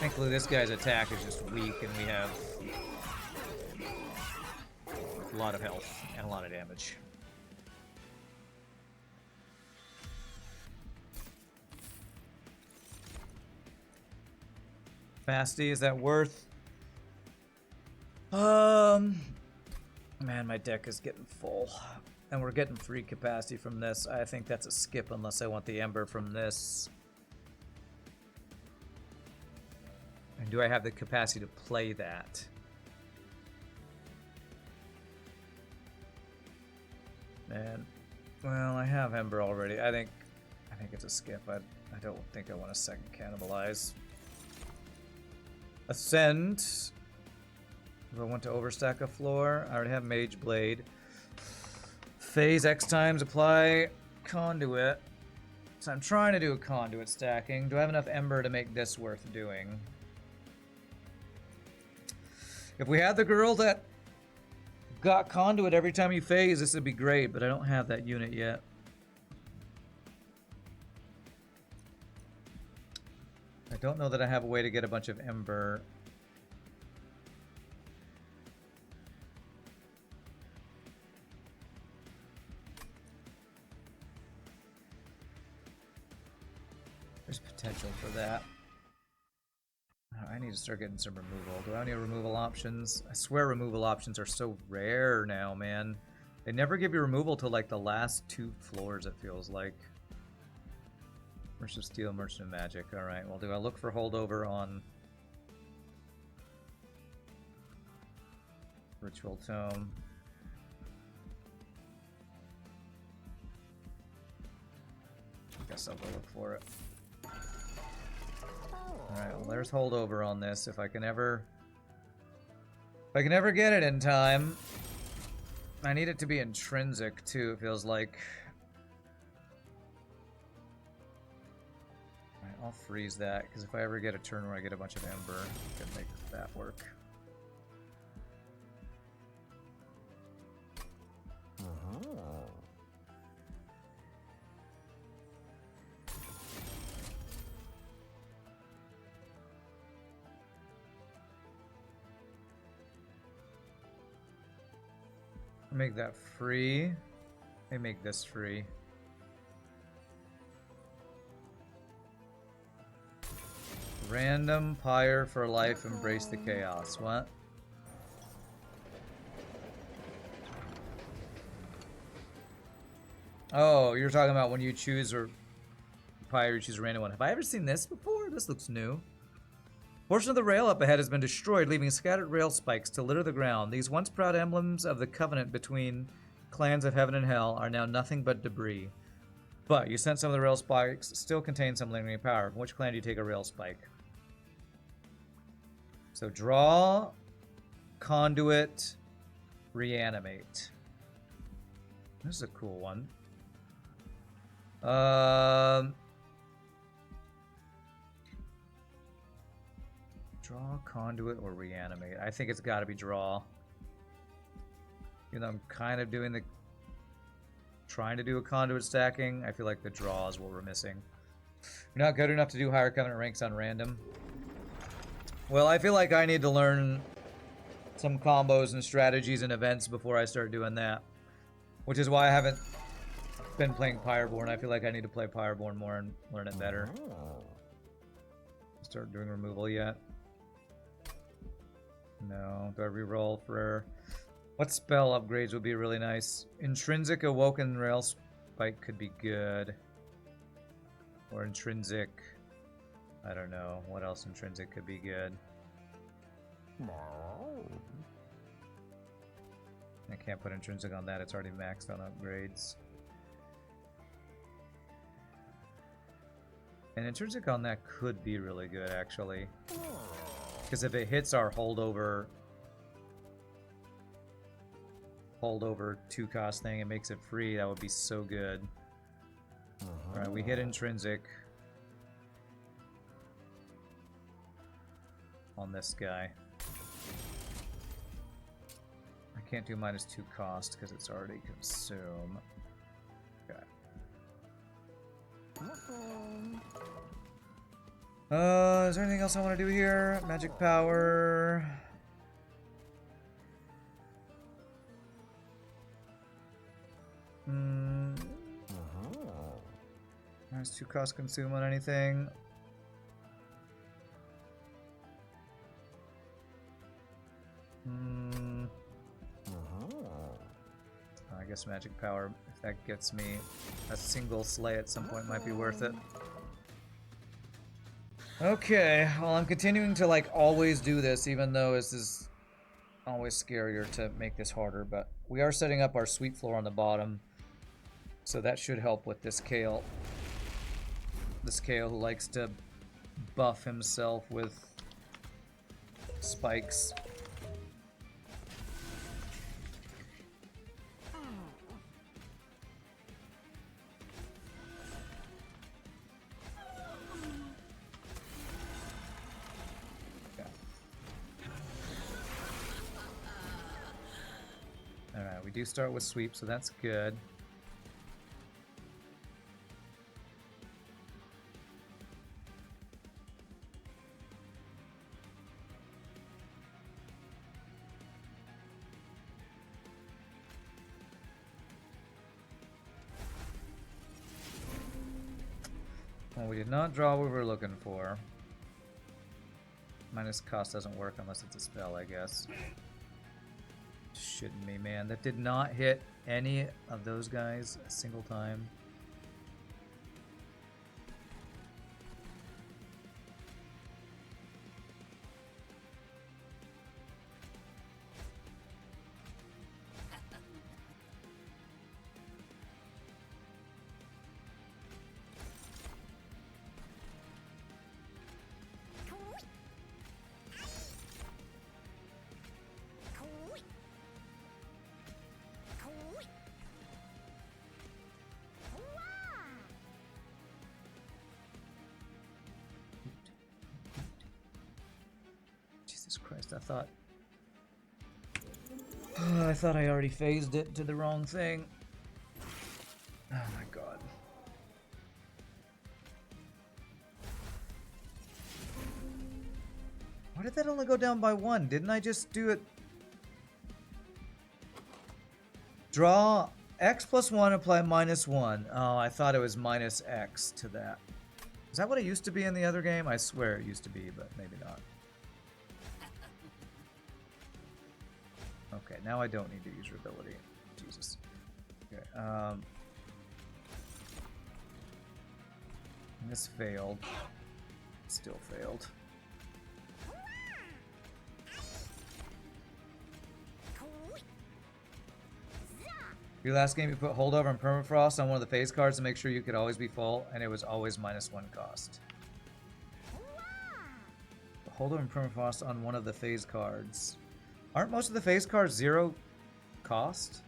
Thankfully this guy's attack is just weak and we have a lot of health and a lot of damage. Fasty, is that worth? Man, my deck is getting full. And we're getting free capacity from this. I think that's a skip unless I want the Ember from this. And do I have the capacity to play that? Man, well, I have Ember already. I think it's a skip. I don't think I want to second cannibalize. Ascend. If I want to overstack a floor, I already have Mage Blade. Phase X times apply Conduit. So I'm trying to do a Conduit stacking. Do I have enough Ember to make this worth doing? If we had the girl that got Conduit every time you phase, this would be great, but I don't have that unit yet. I don't know that I have a way to get a bunch of Ember. There's potential for that. I need to start getting some removal. Do I have any removal options? I swear removal options are so rare now, man. They never give you removal till like the last 2 floors, it feels like. Merchant of Steel, Merchant of Magic. Alright, well, do I look for holdover on Ritual Tome? I guess I'll go look for it. Alright, well, there's holdover on this. If I can ever If I can ever get it in time, I need it to be intrinsic too, it feels like. Alright, I'll freeze that, because if I ever get a turn where I get a bunch of Ember, I can make that work. Make that free. Let me make this free. Random pyre for life, embrace the chaos. What? Oh, you're talking about when you choose or pyre, you choose a random one. Have I ever seen this before? This looks new. Portion of the rail up ahead has been destroyed, leaving scattered rail spikes to litter the ground. These once proud emblems of the covenant between clans of heaven and hell are now nothing but debris. But you sent some of the rail spikes, still contain some lingering power. From which clan do you take a rail spike? So draw, conduit, reanimate. This is a cool one. Draw, conduit, or reanimate. I think it's got to be draw. Even though I'm kind of doing the... trying to do a conduit stacking, I feel like the draw is what we're missing. You're not good enough to do higher covenant ranks on random. Well, I feel like I need to learn some combos and strategies and events before I start doing that. Which is why I haven't been playing Pyreborn. I feel like I need to play Pyreborn more and learn it better. Start doing removal yet? No. Do I reroll for... What spell upgrades would be really nice? Intrinsic Awoken Rail Spike could be good. Or Intrinsic... I don't know. What else Intrinsic could be good? I can't put Intrinsic on that. It's already maxed on upgrades. And Intrinsic on that could be really good, actually. Because if it hits our holdover 2-cost thing and makes it free, that would be so good. Alright, we hit Intrinsic on this guy. I can't do -2 cost because it's already consumed. Okay. Is there anything else I want to do here? Magic power. -2 cost consume on anything. I guess magic power, if that gets me a single slay at some point, might be worth it. Okay, well, I'm continuing to like always do this, even though this is always scarier to make this harder, but we are setting up our sweep floor on the bottom, so that should help with this Kale. This Kale who likes to buff himself with spikes. Alright, we do start with sweep, so that's good. Well, we did not draw what we were looking for. Minus cost doesn't work unless it's a spell, I guess. Shitting me, man. That did not hit any of those guys a single time. I thought... I thought I already phased it to the wrong thing. Oh my god. Why did that only go down by 1? Didn't I just do it? Draw X plus 1, apply minus 1. Oh, I thought it was minus X to that. Is that what it used to be in the other game? I swear it used to be, but maybe not. Okay, now I don't need to use your ability. Jesus. Okay, this failed. Still failed. Your last game you put holdover and permafrost on one of the phase cards to make sure you could always be full, and it was always -1 cost. Holdover and permafrost on one of the phase cards. Aren't most of the phase cards 0 cost?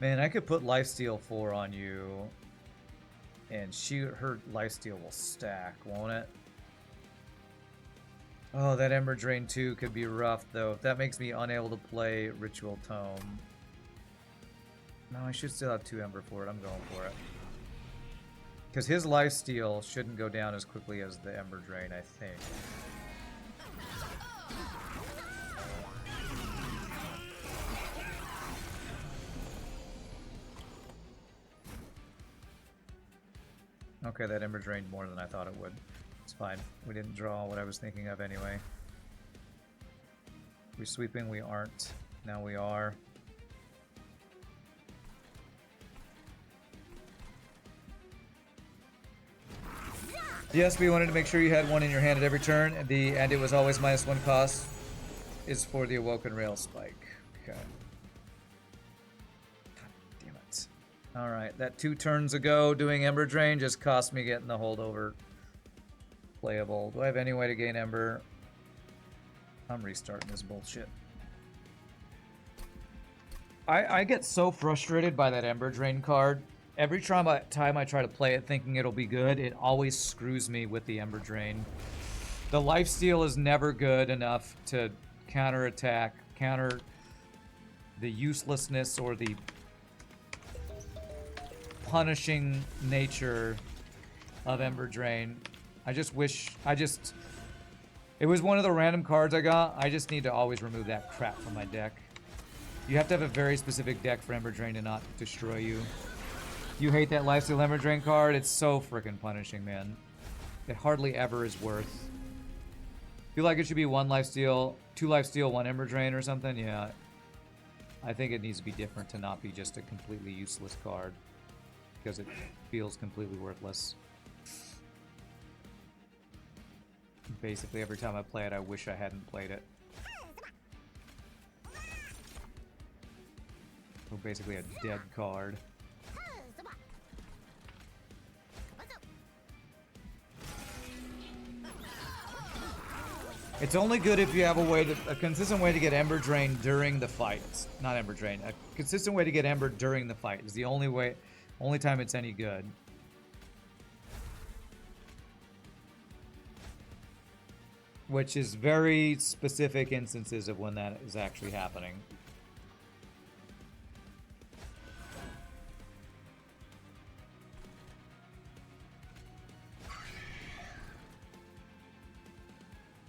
Man, I could put lifesteal 4 on you, and her lifesteal will stack, won't it? Oh, that Ember Drain 2 could be rough, though. If that makes me unable to play Ritual Tome. No, I should still have 2 Ember for it. I'm going for it. Because his lifesteal shouldn't go down as quickly as the Ember Drain, I think. Okay, that Ember drained more than I thought it would. It's fine. We didn't draw what I was thinking of anyway. We sweeping? We aren't. Now we are. Yes, we wanted to make sure you had one in your hand at every turn, and it was always -1 cost. Is for the Awoken Rail Spike. Okay. God damn it. Alright, that 2 turns ago doing Ember Drain just cost me getting the holdover playable. Do I have any way to gain Ember? I'm restarting this bullshit. I get so frustrated by that Ember Drain card. Every time I try to play it thinking it'll be good, it always screws me with the Ember Drain. The lifesteal is never good enough to counterattack, counter the uselessness or the punishing nature of Ember Drain. I just wish, it was one of the random cards I got. I just need to always remove that crap from my deck. You have to have a very specific deck for Ember Drain to not destroy you. You hate that lifesteal Ember Drain card? It's so freaking punishing, man. It hardly ever is worth. Feel like it should be 1 lifesteal, 2 lifesteal, 1 Ember Drain or something? Yeah. I think it needs to be different to not be just a completely useless card. Because it feels completely worthless. Basically, every time I play it, I wish I hadn't played it. So basically a dead card. It's only good if you have a consistent way to get Ember Drain during the fight. Not Ember Drain. A consistent way to get Ember during the fight is the only time it's any good. Which is very specific instances of when that is actually happening.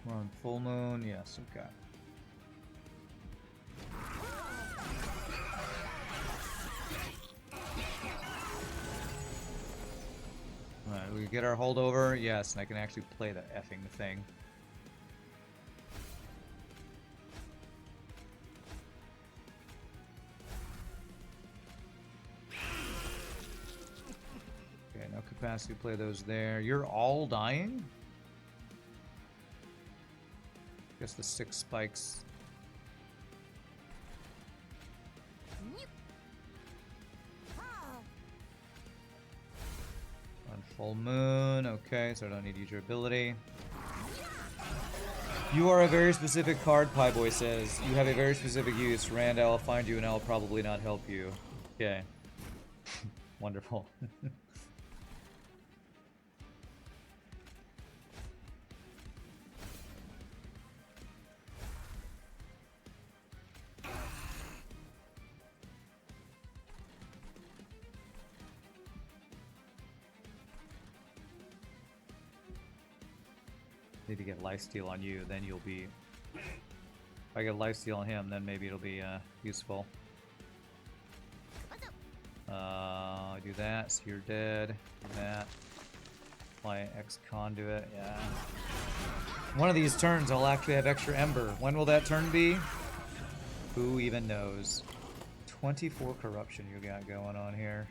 We're on full moon, yes, okay. Alright, we get our holdover, yes, and I can actually play the effing thing. Okay, no capacity to play those there. You're all dying? Guess the 6 spikes. On full moon, okay, so I don't need to use your ability. You are a very specific card, Pieboy says. You have a very specific use. Rand, I will find you and I will probably not help you. Okay. Wonderful. Need to get lifesteal on you, then you'll be... If I get lifesteal on him, then maybe it'll be useful. Do that, so you're dead. Do that. Apply X conduit, yeah. One of these turns I'll actually have extra Ember. When will that turn be? Who even knows? 24 corruption you got going on here.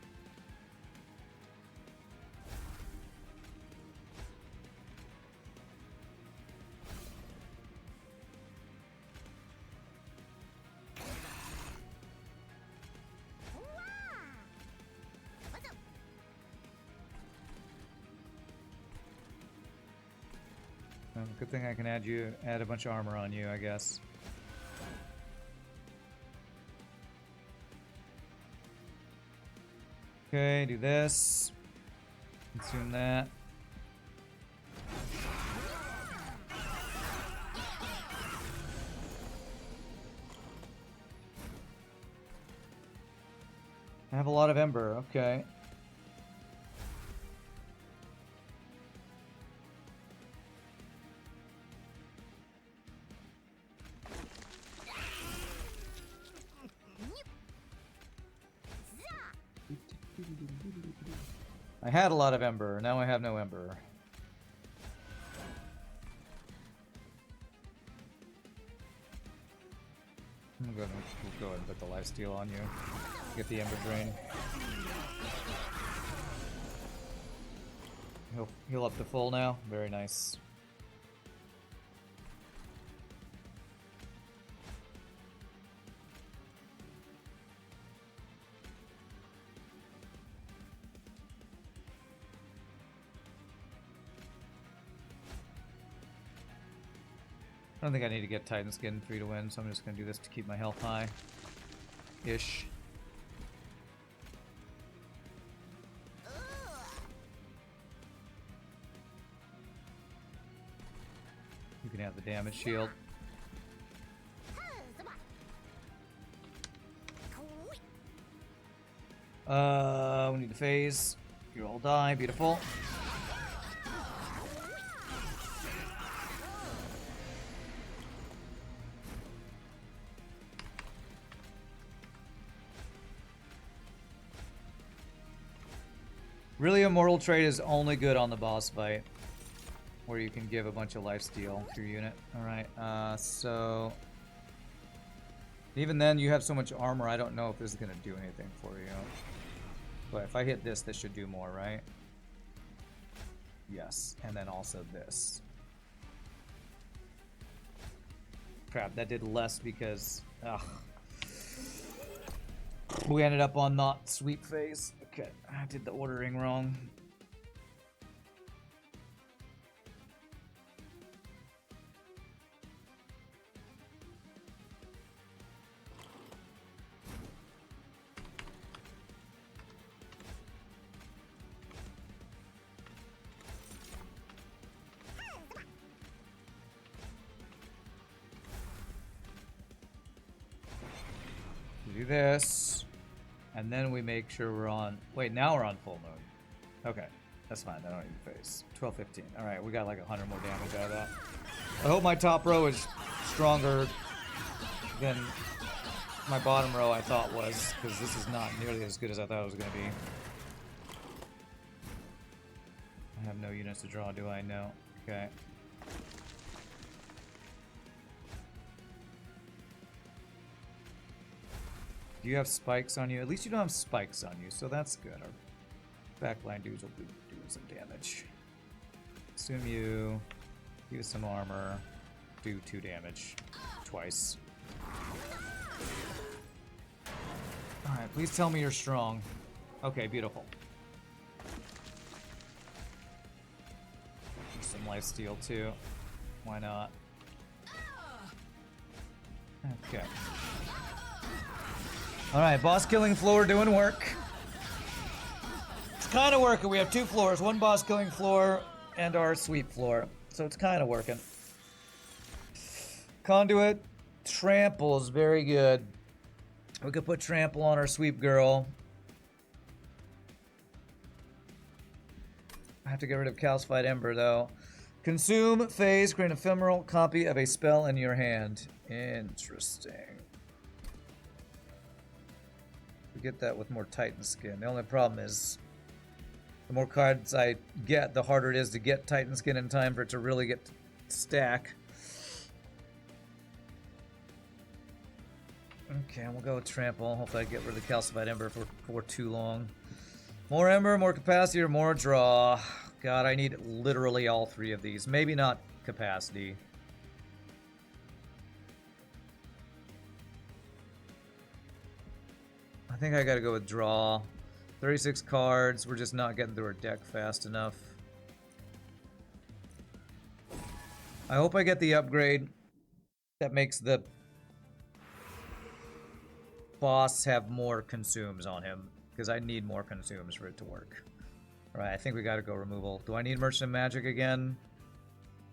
Well, good thing I can add a bunch of armor on you, I guess. Okay, do this. Consume that. I have a lot of Ember, okay. I had a lot of Ember, now I have no Ember. I'm gonna go ahead and put the lifesteal on you. Get the Ember drain. Heal up to full now. Very nice. I don't think I need to get Titan Skin 3 to win, so I'm just going to do this to keep my health high. Ish. You can have the damage shield. We need to phase. You all die. Beautiful. Really, Immortal Trade is only good on the boss fight, where you can give a bunch of lifesteal to your unit. Alright, so... Even then, you have so much armor, I don't know if this is going to do anything for you. But if I hit this, this should do more, right? Yes, and then also this. Crap, that did less because... Ugh. We ended up on not sweep phase. Okay, I did the ordering wrong. Do this, and then we make sure we're on. Wait, now we're on full moon. Okay, that's fine. I don't need to face. 12-15. All right, we got like 100 more damage out of that. I hope my top row is stronger than my bottom row I thought was, because this is not nearly as good as I thought it was going to be. I have no units to draw, do I? No. Okay. Do you have spikes on you? At least you don't have spikes on you, so that's good. Our backline dudes will be doing some damage. Assume you use some armor, do 2 damage twice. Alright, please tell me you're strong. Okay, beautiful. Some lifesteal too. Why not? Okay. Alright, boss killing floor doing work. It's kind of working. We have 2 floors. 1 boss killing floor and our sweep floor. So it's kind of working. Conduit. Trample is very good. We could put trample on our sweep girl. I have to get rid of Calcified Ember though. Consume phase, create an ephemeral copy of a spell in your hand. Interesting. We get that with more Titan skin. The only problem is the more cards I get, the harder it is to get Titan skin in time for it to really get to stack. Okay, we'll go with Trample. Hopefully I get rid of the Calcified Ember for too long. More Ember, more capacity, or more draw. God, I need literally all three of these. Maybe not capacity. I think I gotta go with draw. 36 cards. We're just not getting through our deck fast enough. I hope I get the upgrade that makes the boss have more consumes on him, because I need more consumes for it to work. Alright, I think we gotta go removal. Do I need Merchant of Magic again?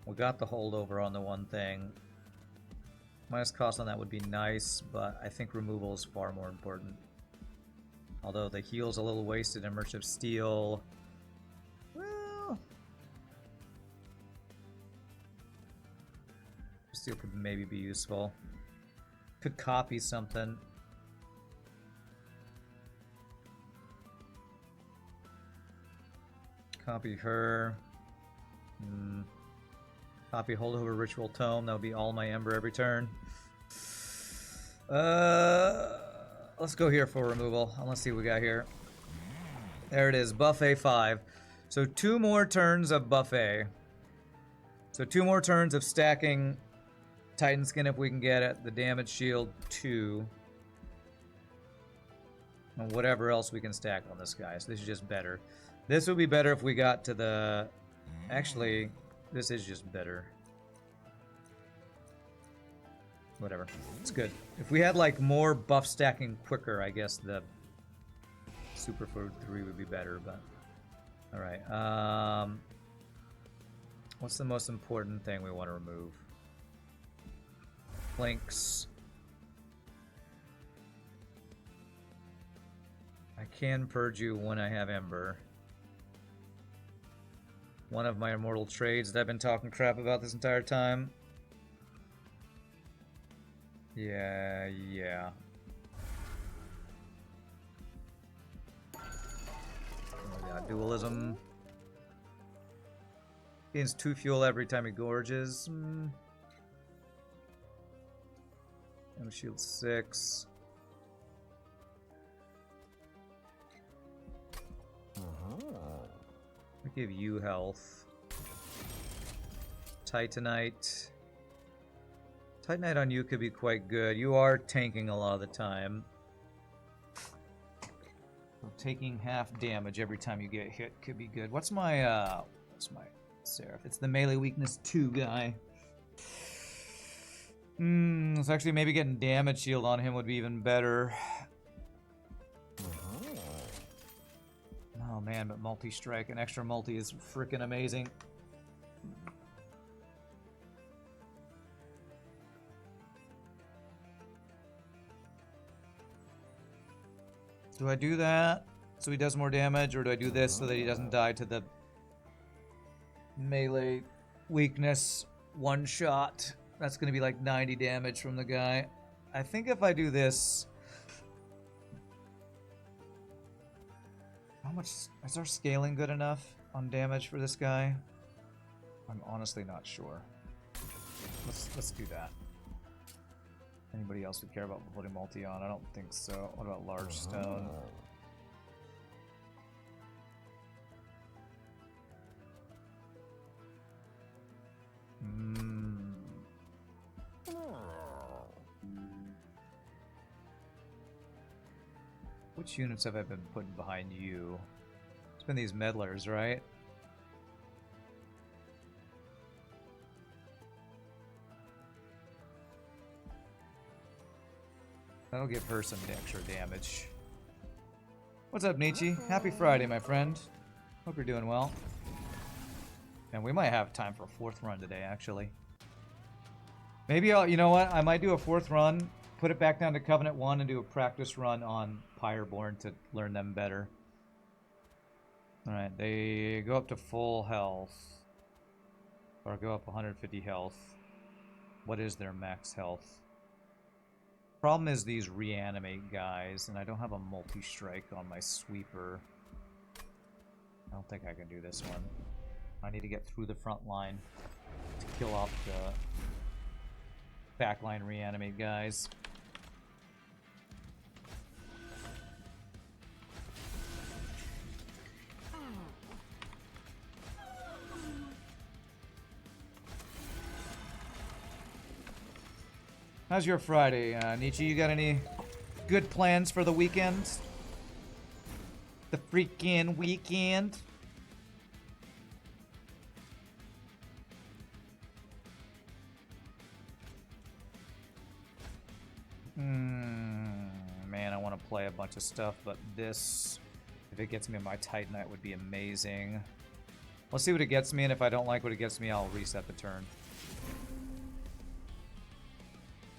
We got the holdover on the one thing. Minus cost on that would be nice, but I think removal is far more important. Although the heal's a little wasted in Merchant of Steel. Well, Steel could maybe be useful. Could copy something. Copy her. Copy holdover Ritual Tome. That would be all my Ember every turn. Let's go here for removal. Let's see what we got here. There it is. Buffet 5. So 2 more turns of Buffet. So 2 more turns of stacking Titan Skin if we can get it. The damage shield 2. And whatever else we can stack on this guy. So this is just better. This would be better if we got to the... Actually, this is just better. Whatever. It's good. If we had, like, more buff stacking quicker, I guess the Superfood 3 would be better, but... Alright, what's the most important thing we want to remove? Flinks. I can purge you when I have Ember. One of my immortal trades that I've been talking crap about this entire time. Yeah. Oh god, dualism. Gains 2 fuel every time he gorges. And shield 6. I give you health. Titanite. Titanite on you could be quite good. You are tanking a lot of the time. So taking half damage every time you get hit could be good. What's my Seraph? It's the melee weakness 2 guy. So actually maybe getting damage shield on him would be even better. Oh man, but multi-strike and extra multi is freaking amazing. Do I do that so he does more damage, or do I do this so that he doesn't die to the melee weakness one shot? That's going to be like 90 damage from the guy. I think if I do this... How much... Is our scaling good enough on damage for this guy? I'm honestly not sure. Let's do that. Anybody else would care about putting multi on? I don't think so. What about large stone? Which units have I been putting behind you? It's been these meddlers, right? That'll give her some extra damage. What's up, Nietzsche? Happy Friday, my friend. Hope you're doing well. And we might have time for a 4th run today, actually. Maybe I'll, you know what? I might do a 4th run, put it back down to Covenant 1, and do a practice run on Pyreborn to learn them better. Alright, they go up to full health. Or go up 150 health. What is their max health? Problem is these reanimate guys, and I don't have a multi-strike on my sweeper. I don't think I can do this one. I need to get through the front line to kill off the backline reanimate guys. How's your Friday, Nietzsche? You got any good plans for the weekend? The freaking weekend? Man, I want to play a bunch of stuff, but this, if it gets me my Titan Knight, would be amazing. Let's see what it gets me, and if I don't like what it gets me, I'll reset the turn.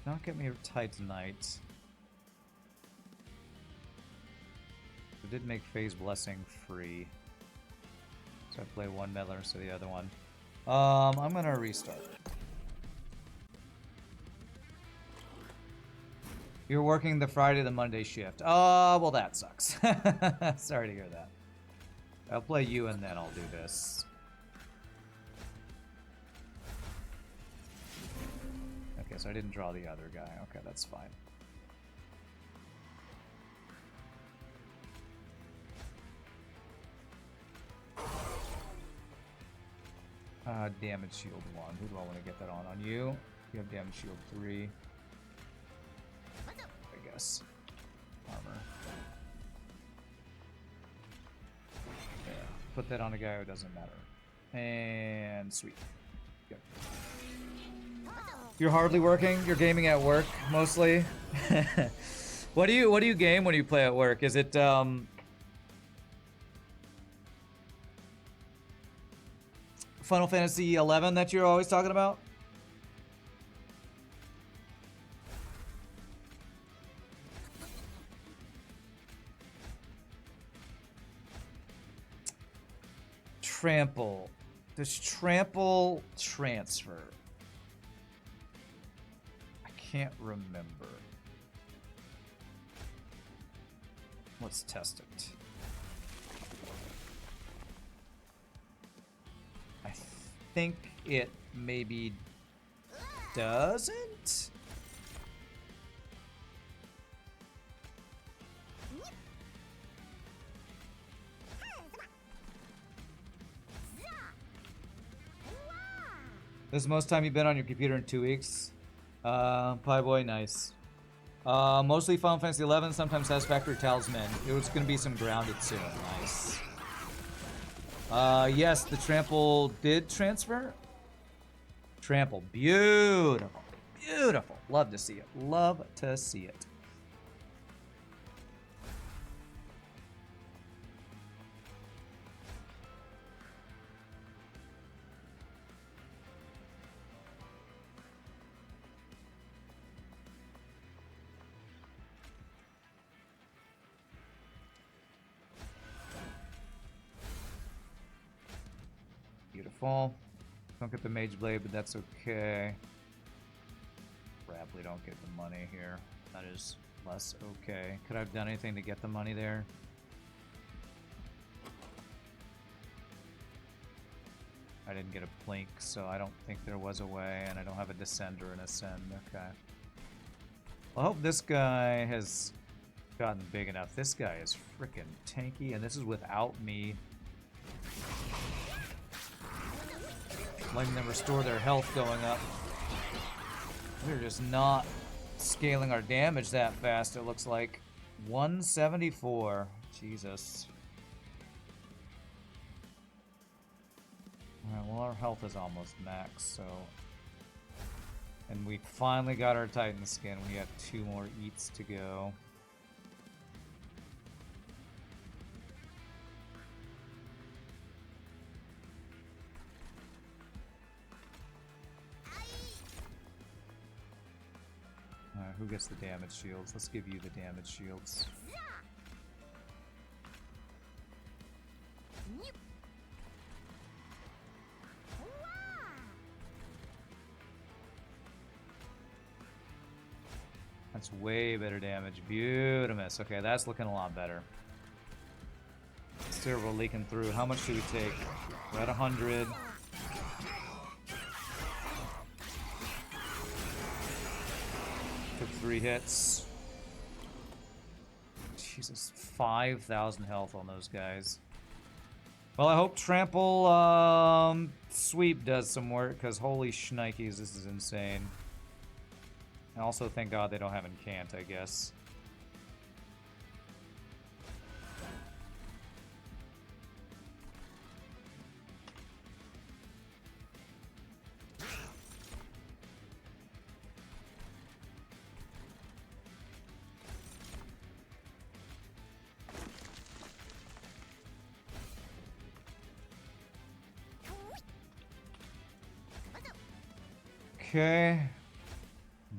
Not get me a Titan Knight. It did make Phase Blessing free. So I play one meddler instead of the other one. I'm gonna restart. You're working the Friday, the Monday shift. Oh, well that sucks. Sorry to hear that. I'll play you and then I'll do this. Okay, so I didn't draw the other guy. Okay, that's fine. Damage shield 1. Who do I want to get that on? On you? You have damage shield 3. I guess. Armor. Yeah. Put that on a guy who doesn't matter. And sweet. Good. You're hardly working? You're gaming at work, mostly? What do you game when you play at work? Is it, Final Fantasy 11 that you're always talking about? Trample. Does trample transfer? I can't remember. Let's test it. I think it maybe doesn't? This is the most time you've been on your computer in 2 weeks. Pie boy, nice. Mostly Final Fantasy 11, sometimes Satisfactory Talisman. It was going to be some Grounded soon. Nice. Yes, the trample did transfer. Trample, beautiful. Beautiful. Love to see it. Love to see it. Beautiful. Don't get the Mage Blade, but that's okay. Probably don't get the money here. That is less okay. Could I have done anything to get the money there? I didn't get a Plink, so I don't think there was a way, and I don't have a Descend or an Ascend. Okay. Well, I hope this guy has gotten big enough. This guy is freaking tanky, and this is without me letting them restore their health going up. We're just not scaling our damage that fast, it looks like. 174. Jesus. Alright, well our health is almost max, so... And we finally got our Titan skin. We got 2 more eats to go. Alright, who gets the damage shields? Let's give you the damage shields. That's way better damage. Beautimous. Okay, that's looking a lot better. Still, we're leaking through. How much do we take? We're at 100. Took 3 hits. Jesus, 5,000 health on those guys. Well, I hope Trample Sweep does some work, because holy shnikes, this is insane. And also, thank God they don't have Incant, I guess. Okay.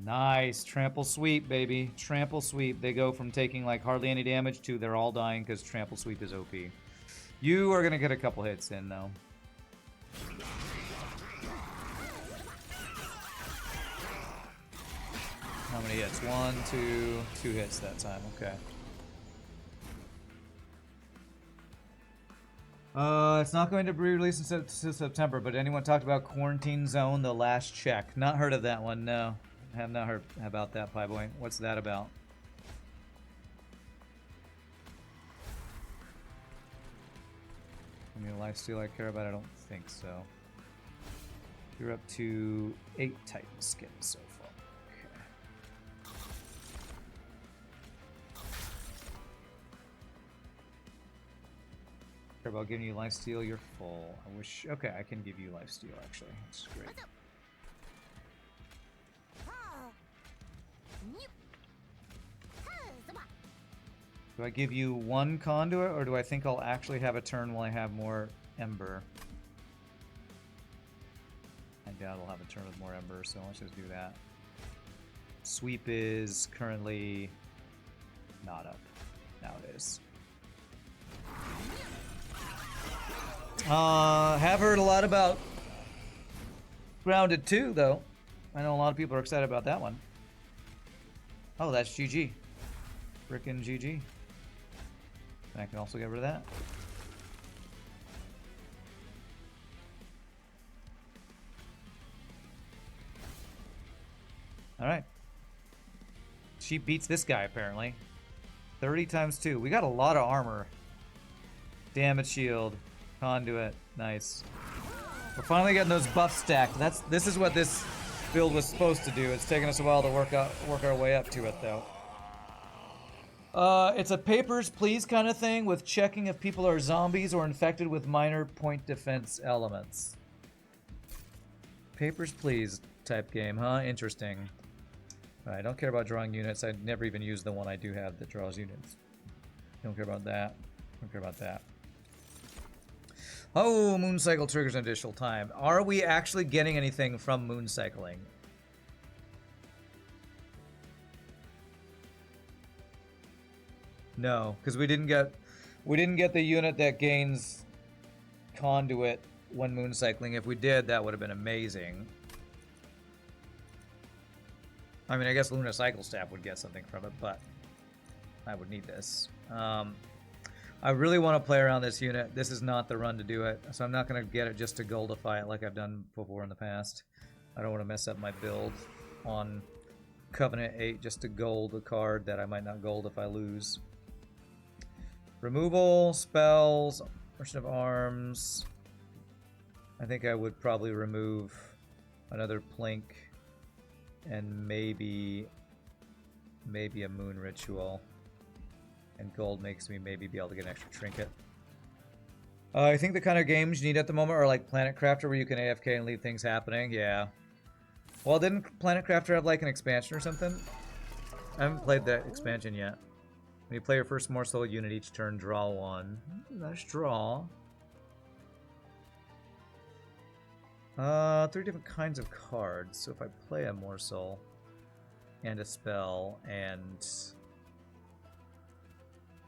Nice. Trample Sweep, baby. Trample Sweep. They go from taking like hardly any damage to they're all dying because Trample Sweep is OP. You are going to get a couple hits in, though. How many hits? 1, 2, 2 hits that time. Okay. It's not going to be released until September, but anyone talked about Quarantine Zone, The Last Check? Not heard of that one, no. I have not heard about that, Pieboy. What's that about? Any lifesteal I care about? I don't think so. You're up to 8 Titan skins so far. Okay. Care about giving you lifesteal? You're full. I wish. Okay, I can give you lifesteal actually. That's great. Do I give you 1 conduit, or do I think I'll actually have a turn while I have more Ember? I doubt I'll have a turn with more Ember, so let's just do that. Sweep is currently not up. Now it is. Have heard a lot about Grounded 2, though. I know a lot of people are excited about that one. Oh, that's GG. Frickin' GG. I can also get rid of that. Alright. She beats this guy, apparently. 30 times 2. We got a lot of armor. Damage shield. Conduit. Nice. We're finally getting those buffs stacked. This is what this build was supposed to do. It's taken us a while to work our way up to it, though. It's a papers, please kind of thing with checking if people are zombies or infected with minor point defense elements. Papers, please type game, huh? Interesting. I don't care about drawing units. I never even use the one I do have that draws units. Don't care about that. Don't care about that. Oh, moon cycle triggers an additional time. Are we actually getting anything from moon cycling? No, because we didn't get the unit that gains conduit when moon cycling. If we did, that would have been amazing. I mean, I guess Luna Cycle Staff would get something from it, but I would need this. I really want to play around this unit. This is not the run to do it, so I'm not going to get it just to goldify it like I've done before in the past. I don't want to mess up my build on Covenant 8 just to gold a card that I might not gold if I lose. Removal, spells, Merchant of Arms. I think I would probably remove another Plink and maybe a Moon Ritual. And gold makes me maybe be able to get an extra trinket. I think the kind of games you need at the moment are like Planet Crafter, where you can AFK and leave things happening. Yeah. Well, didn't Planet Crafter have like an expansion or something? I haven't played that expansion yet. When you play your first morsel unit each turn, draw 1. Nice draw. 3 different kinds of cards. So if I play a morsel and a spell and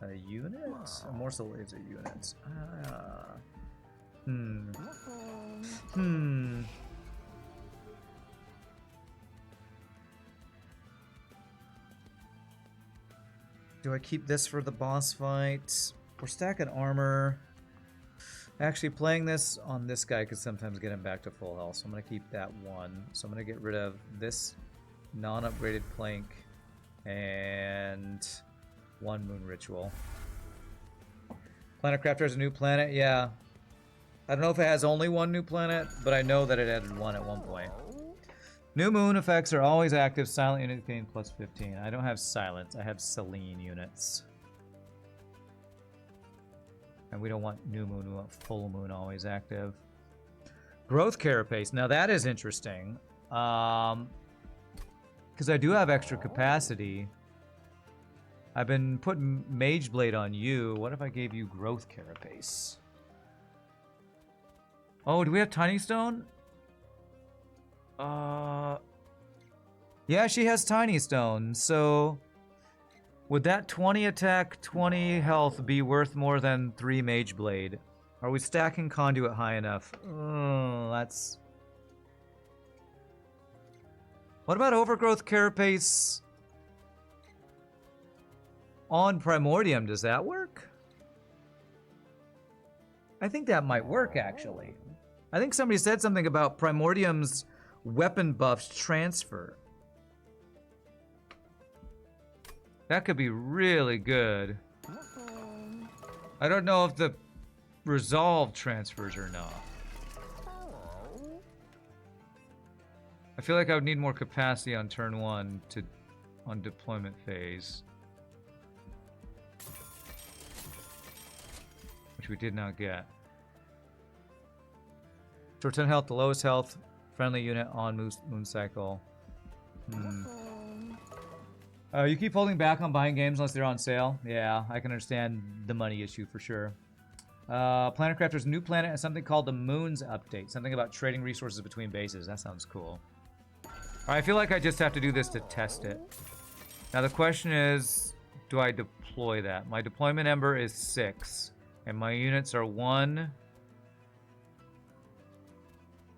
a unit? A morsel is a unit. Do I keep this for the boss fight? We're stacking armor. Actually, playing this on this guy could sometimes get him back to full health, so I'm going to keep that one. So I'm going to get rid of this non-upgraded plank and one moon ritual. Planet Crafter has a new planet? Yeah. I don't know if it has only one new planet, but I know that it added one at one point. New moon effects are always active. Silent unit gain plus 15. I don't have silence. I have Selene units. And we don't want new moon. We want full moon always active. Growth carapace. Now that is interesting. Because I do have extra capacity. I've been putting Mage Blade on you. What if I gave you growth carapace? Oh, do we have Tiny Stone? Yeah, she has Tiny Stone. So would that 20 attack, 20 health be worth more than 3 Mage Blade? Are we stacking Conduit high enough? Oh, that's... What about Overgrowth Carapace on Primordium? Does that work? I think that might work, actually. I think somebody said something about Primordium's weapon buffs transfer. That could be really good. I don't know if the resolve transfers or not. I feel like I would need more capacity on turn 1 on deployment phase. Which we did not get. Short 10 health, the lowest health, friendly unit on moon cycle. You keep holding back on buying games unless they're on sale. Yeah, I can understand the money issue for sure. Planet Crafter's new planet has something called the Moons Update. Something about trading resources between bases. That sounds cool. Alright, I feel like I just have to do this to test it. Now the question is, do I deploy that? My deployment ember is 6. And my units are 1,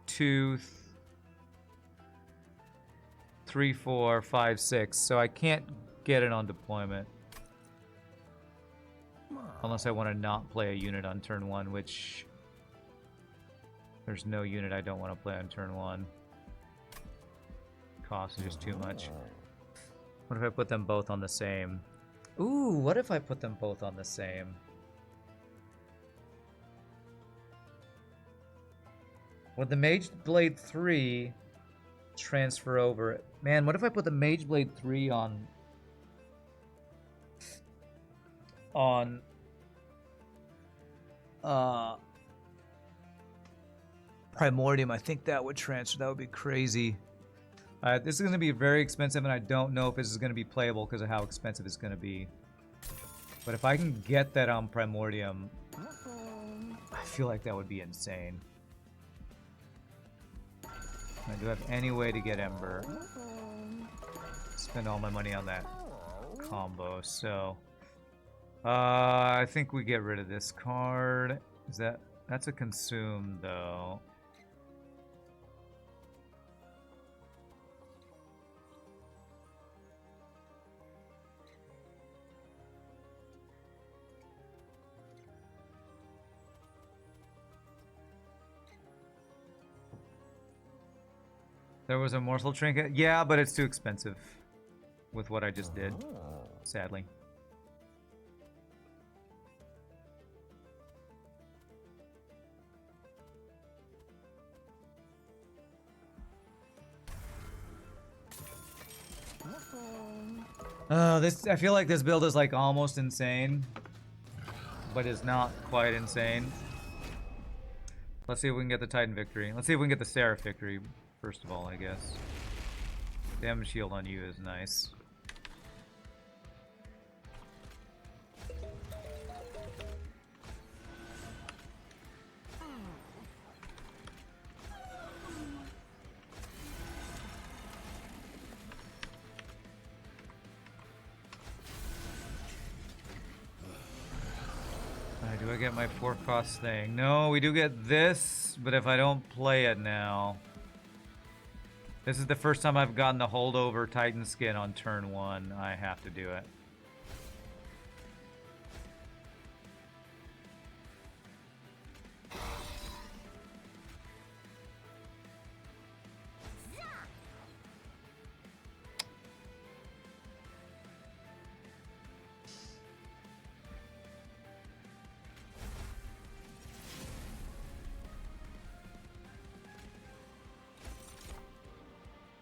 2, 3, 4, 5, 6. So I can't get it on deployment. Unless I want to not play a unit on turn 1, which... There's no unit I don't want to play on turn 1. Cost is just too much. What if I put them both on the same? Ooh, what if I put them both on the same? Would the Mage Blade 3 transfer over? Man, what if I put the Mage Blade 3 on Primordium? I think that would transfer. That would be crazy. This is going to be very expensive, and I don't know if this is going to be playable because of how expensive it's going to be. But if I can get that on Primordium, I feel like that would be insane. I do have any way to get Ember. Spend all my money on that combo, so... I think we get rid of this card. That's a consume, though. There was a morsel trinket? Yeah, but it's too expensive with what I just did, sadly. I feel like this build is like almost insane, but it's not quite insane. Let's see if we can get the Titan victory. Let's see if we can get the Seraph victory. First of all, I guess. Damage shield on you is nice. Do I get my 4-cost thing? No, we do get this, but if I don't play it now... This is the first time I've gotten the holdover Titan skin on turn 1. I have to do it.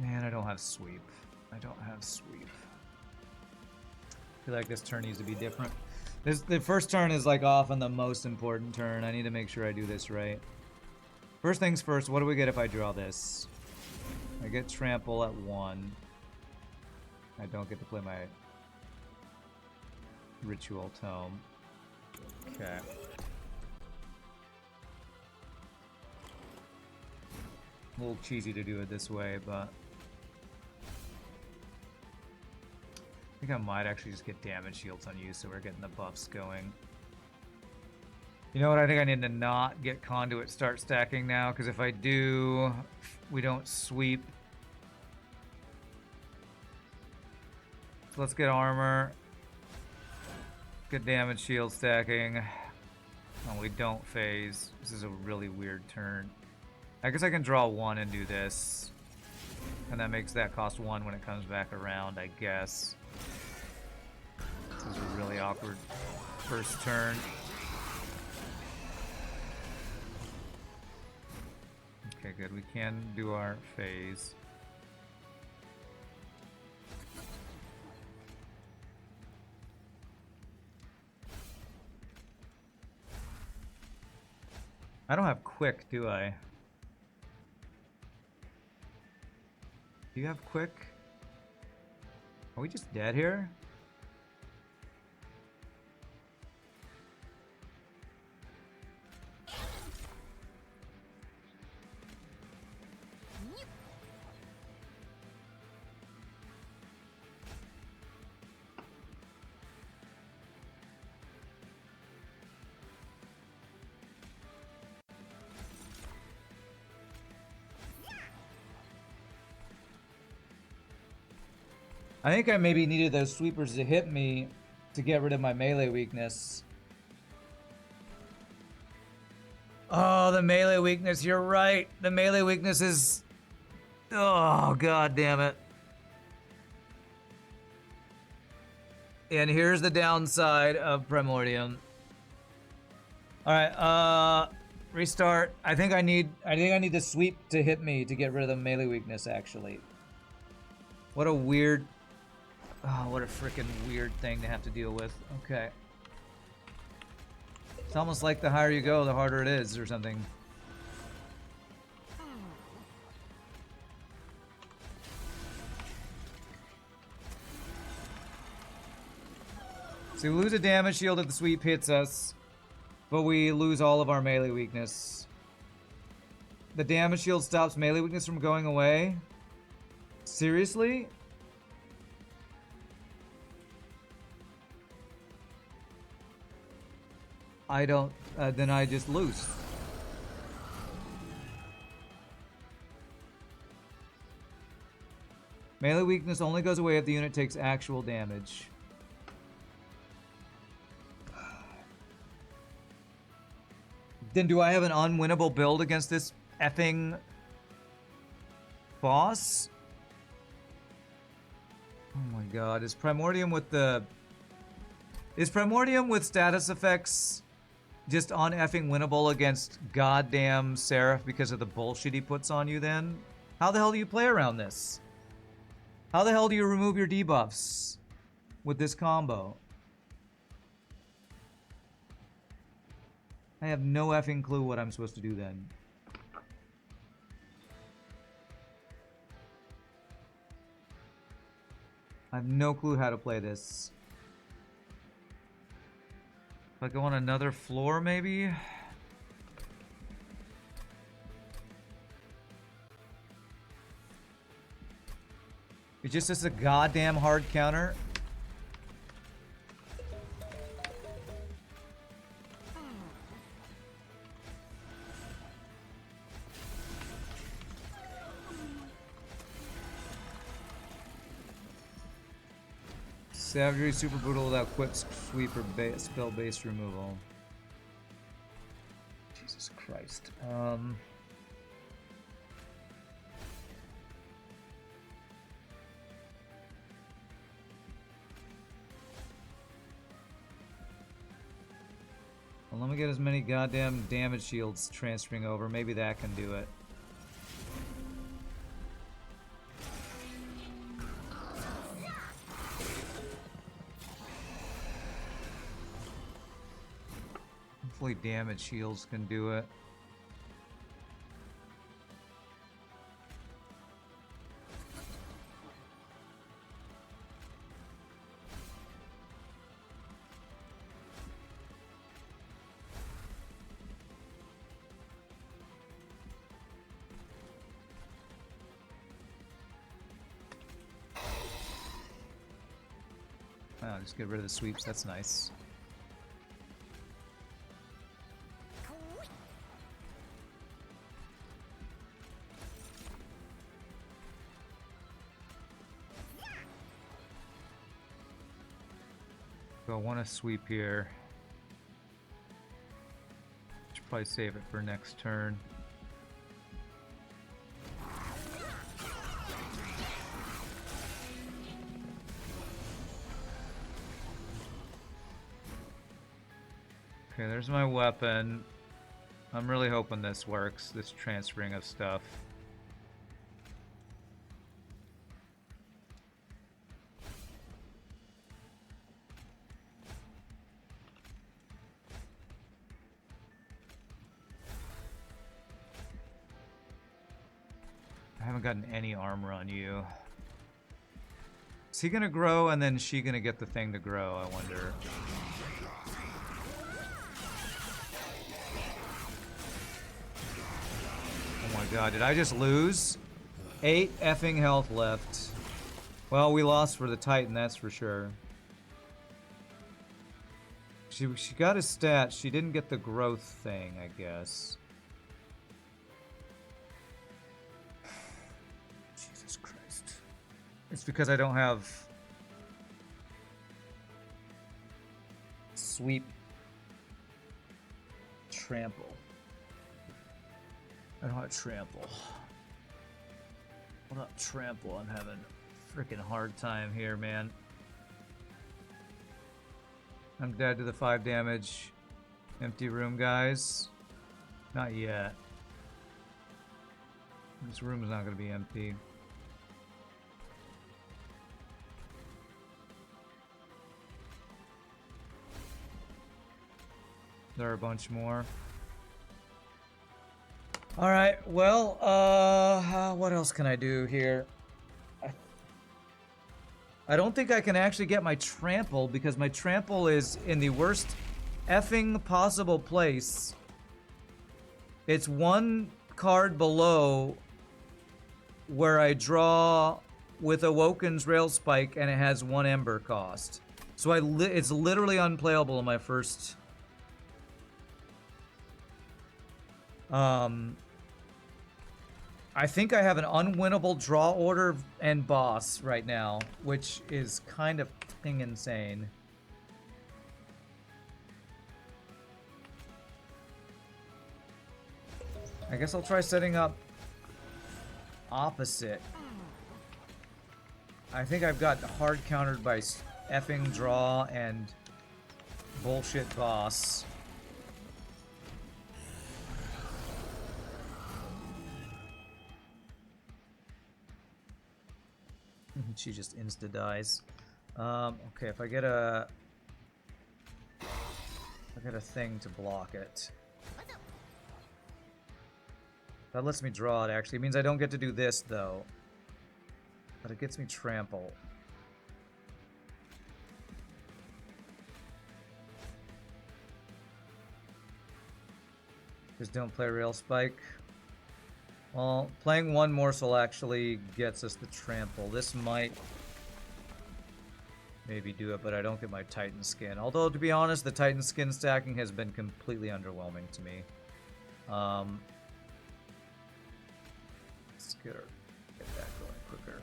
Man, I don't have sweep. I don't have sweep. I feel like this turn needs to be different. The first turn is like often the most important turn. I need to make sure I do this right. First things first, what do we get if I draw this? I get trample at 1. I don't get to play my ritual tome. Okay. A little cheesy to do it this way, but I think I might actually just get damage shields on you so we're getting the buffs going. You know what? I think I need to not get conduit start stacking now, because if I do, we don't sweep. So let's get armor. Get damage shield stacking. Oh, we don't phase. This is a really weird turn. I guess I can draw 1 and do this. And that makes that cost 1 when it comes back around, I guess. This is a really awkward first turn. Okay, good. We can do our phase. I don't have quick, do I? Do you have quick? Are we just dead here? I think I maybe needed those sweepers to hit me to get rid of my melee weakness. Oh, the melee weakness, you're right. The melee weakness is... Oh, god damn it. And here's the downside of Primordium. Alright, restart. I think I need the sweep to hit me to get rid of the melee weakness, actually. What a weird... Oh, what a freaking weird thing to have to deal with. Okay. It's almost like the higher you go, the harder it is, or something. So we lose a damage shield if the sweep hits us, but we lose all of our melee weakness. The damage shield stops melee weakness from going away? Seriously? I don't, then I just lose. Melee weakness only goes away if the unit takes actual damage. Then do I have an unwinnable build against this effing boss? Oh my god, is Primordium with the... Is Primordium with status effects just un-effing winnable against goddamn Seraph because of the bullshit he puts on you then? How the hell do you play around this? How the hell do you remove your debuffs with this combo? I have no effing clue what I'm supposed to do then. I have no clue how to play this. If I go on another floor, maybe? It's just a goddamn hard counter. Savagery super brutal without quick sweep or spell base removal. Jesus Christ. Well, let me get as many goddamn damage shields transferring over. Maybe that can do it. Hopefully damage heals can do it. Oh, just get rid of the sweeps, that's nice. So I want to sweep here. Should probably save it for next turn. Okay, there's my weapon. I'm really hoping this works, this transferring of stuff. I haven't gotten any armor on you. Is he gonna grow and then she gonna get the thing to grow, I wonder? Oh my god, did I just lose? 8 effing health left. Well, we lost for the Titan, that's for sure. She got a stat, she didn't get the growth thing, I guess. Jesus Christ. It's because I don't have sweep trample. I don't have trample. Without trample, I'm having a freaking hard time here, man. I'm dead to the 5 damage. Empty room, guys. Not yet. This room is not going to be empty. There are a bunch more. Alright, well, what else can I do here? I don't think I can actually get my trample because my trample is in the worst effing possible place. It's one card below where I draw with Awoken's Rail Spike and it has 1 Ember cost. So it's literally unplayable in my first... I think I have an unwinnable draw order and boss right now, which is kind of fucking insane. I guess I'll try setting up opposite. I think I've got hard countered by effing draw and bullshit boss. She just insta-dies. Okay, if I get a thing to block it. That lets me draw it, actually. It means I don't get to do this, though. But it gets me trample. Just don't play Rail Spike. Well, playing one morsel actually gets us the trample. This might maybe do it, but I don't get my Titan skin. Although, to be honest, the Titan skin stacking has been completely underwhelming to me. Let's get that going quicker.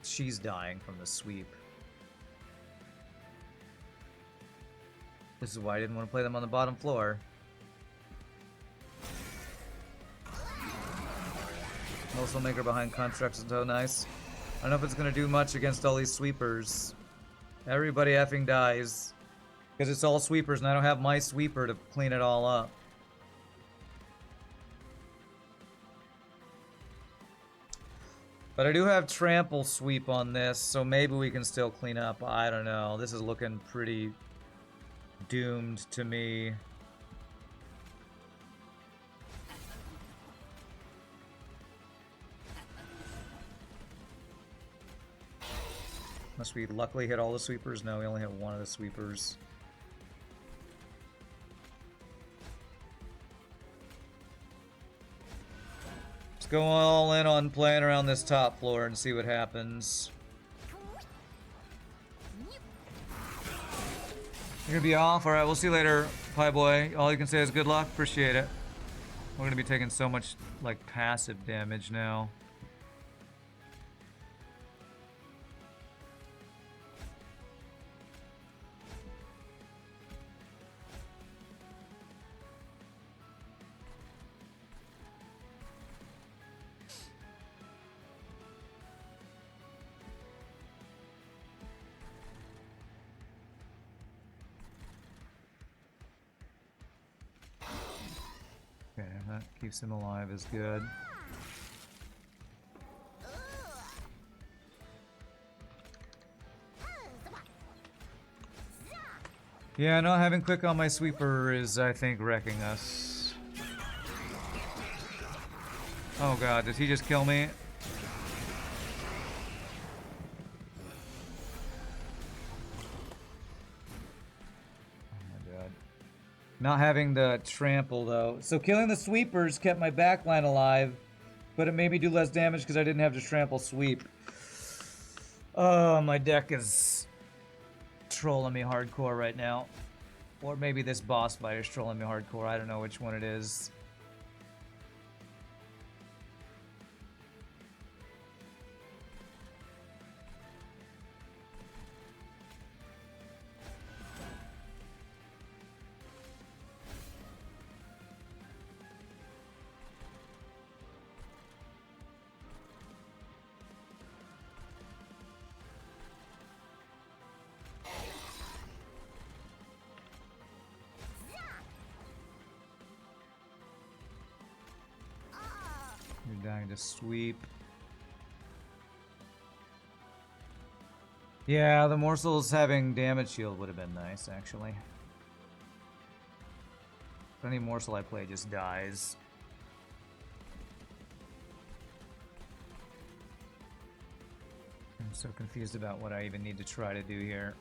She's dying from the sweep. This is why I didn't want to play them on the bottom floor. Also maker behind constructs is so nice. I don't know if it's going to do much against all these sweepers. Everybody effing dies. Because it's all sweepers and I don't have my sweeper to clean it all up. But I do have trample sweep on this, so maybe we can still clean up. I don't know. This is looking pretty doomed to me. Must we luckily hit all the sweepers? No, we only hit one of the sweepers. Let's go all in on playing around this top floor and see what happens. You're gonna be off? Alright, we'll see you later, Pie Boy. All you can say is good luck. Appreciate it. We're gonna be taking so much, like, passive damage now. Okay, that keeps him alive is good. Yeah, not having quick on my sweeper is, I think, wrecking us. Oh god, did he just kill me? Not having the trample, though. So killing the sweepers kept my backline alive, but it made me do less damage because I didn't have to trample sweep. Oh, my deck is trolling me hardcore right now. Or maybe this boss fight is trolling me hardcore. I don't know which one it is. You're dying to sweep. Yeah, the morsels having damage shield would have been nice, actually. Any morsel I play just dies. I'm so confused about what I even need to try to do here.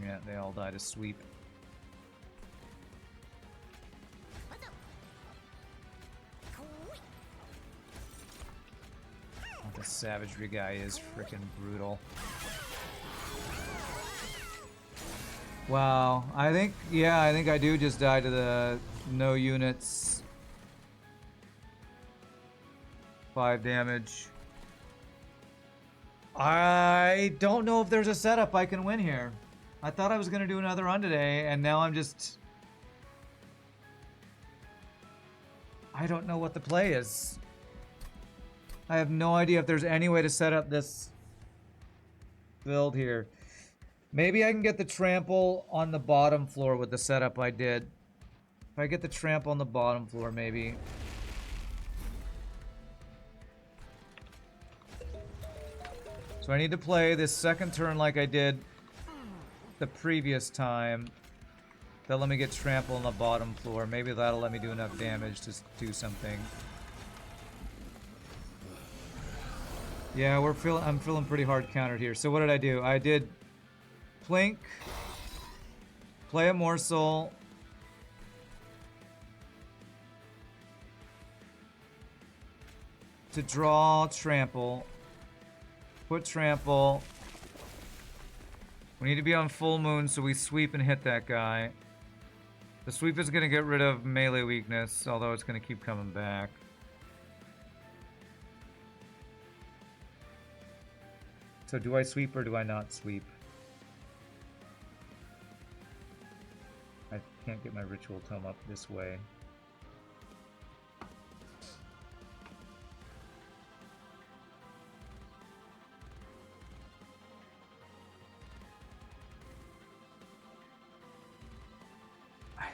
Yeah, they all die to sweep. The savagery guy is freaking brutal. Wow, I think I do just die to the no units. 5 damage. I don't know if there's a setup I can win here. I thought I was gonna do another run today, and now I'm just... I don't know what the play is. I have no idea if there's any way to set up this build here. Maybe I can get the trample on the bottom floor with the setup I did. If I get the trample on the bottom floor, maybe. So I need to play this second turn like I did the previous time. That'll let me get trample on the bottom floor. Maybe that'll let me do enough damage to do something. Yeah, I'm feeling pretty hard countered here. So what did I do? I did Plink, play a morsel, to draw trample, put trample. We need to be on full moon, so we sweep and hit that guy. The sweep is going to get rid of melee weakness, although it's going to keep coming back. So do I sweep or do I not sweep? I can't get my ritual tome up this way.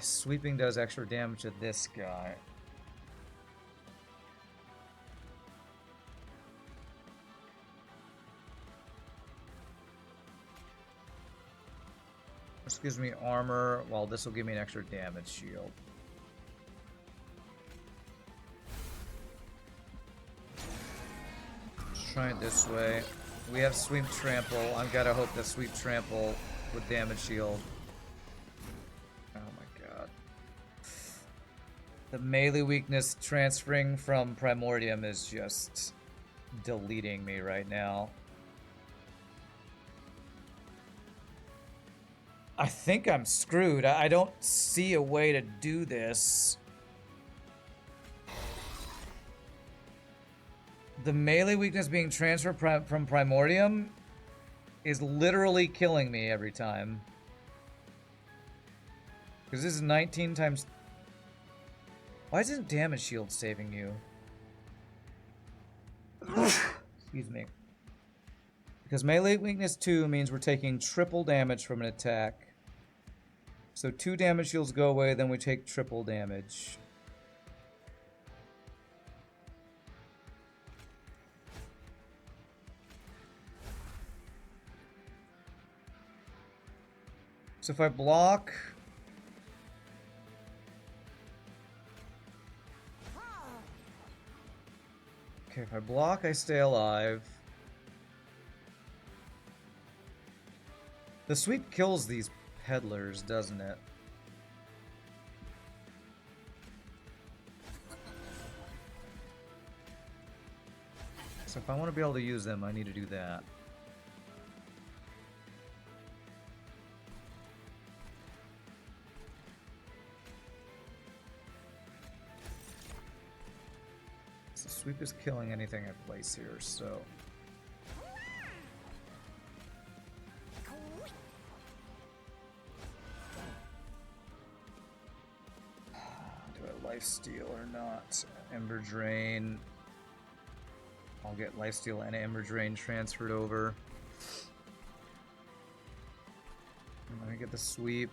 Sweeping does extra damage to this guy. gives me armor, while this will give me an extra damage shield. Let's try it this way. We have Sweep Trample. I've got to hope that Sweep Trample with damage shield. Oh my god. The melee weakness transferring from Primordium is just deleting me right now. I think I'm screwed. I don't see a way to do this. The melee weakness being transferred from Primordium is literally killing me every time. Because this is 19 times... Why isn't damage shield saving you? Excuse me. Because melee weakness 2 means we're taking triple damage from an attack. So 2 damage shields go away, then we take triple damage. So if I block... Okay, if I block, I stay alive. The sweep kills these peddlers, doesn't it? So if I want to be able to use them, I need to do that. So sweep is killing anything I place here, so... Lifesteal or not. Ember Drain. I'll get Lifesteal and Ember Drain transferred over. Let me get the sweep.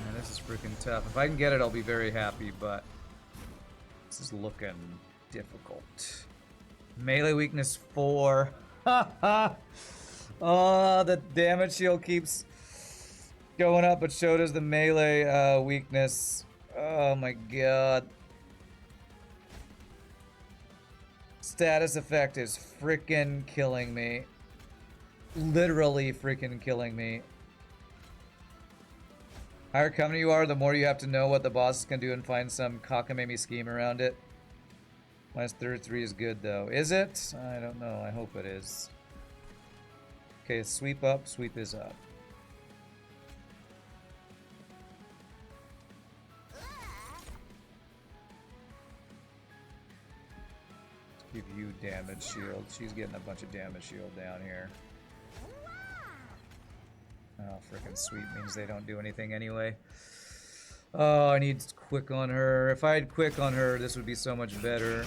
Man, this is freaking tough. If I can get it, I'll be very happy, but this is looking difficult. Melee weakness 4. Haha! Oh, the damage shield keeps going up, but so does the melee weakness. Oh my god. Status effect is freaking killing me. Literally freaking killing me. Higher company you are, the more you have to know what the bosses can do and find some cockamamie scheme around it. Minus 33 is good though. Is it? I don't know. I hope it is. Okay, sweep up, sweep is up. Let's give you damage shield. She's getting a bunch of damage shield down here. Oh, frickin' sweep means they don't do anything anyway. Oh, I need quick on her. If I had quick on her, this would be so much better.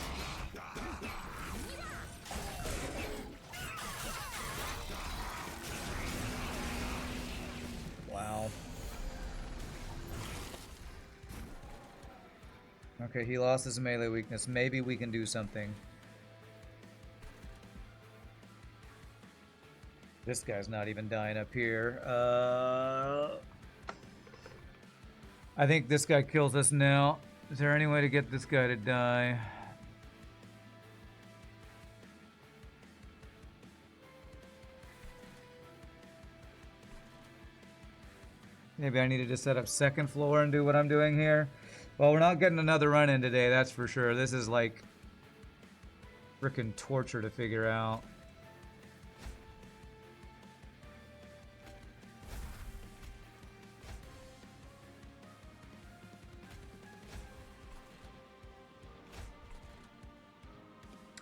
Okay, he lost his melee weakness. Maybe we can do something. This guy's not even dying up here. I think this guy kills us now. Is there any way to get this guy to die? Maybe I needed to set up second floor and do what I'm doing here. Well, we're not getting another run in today, that's for sure. This is like frickin' torture to figure out.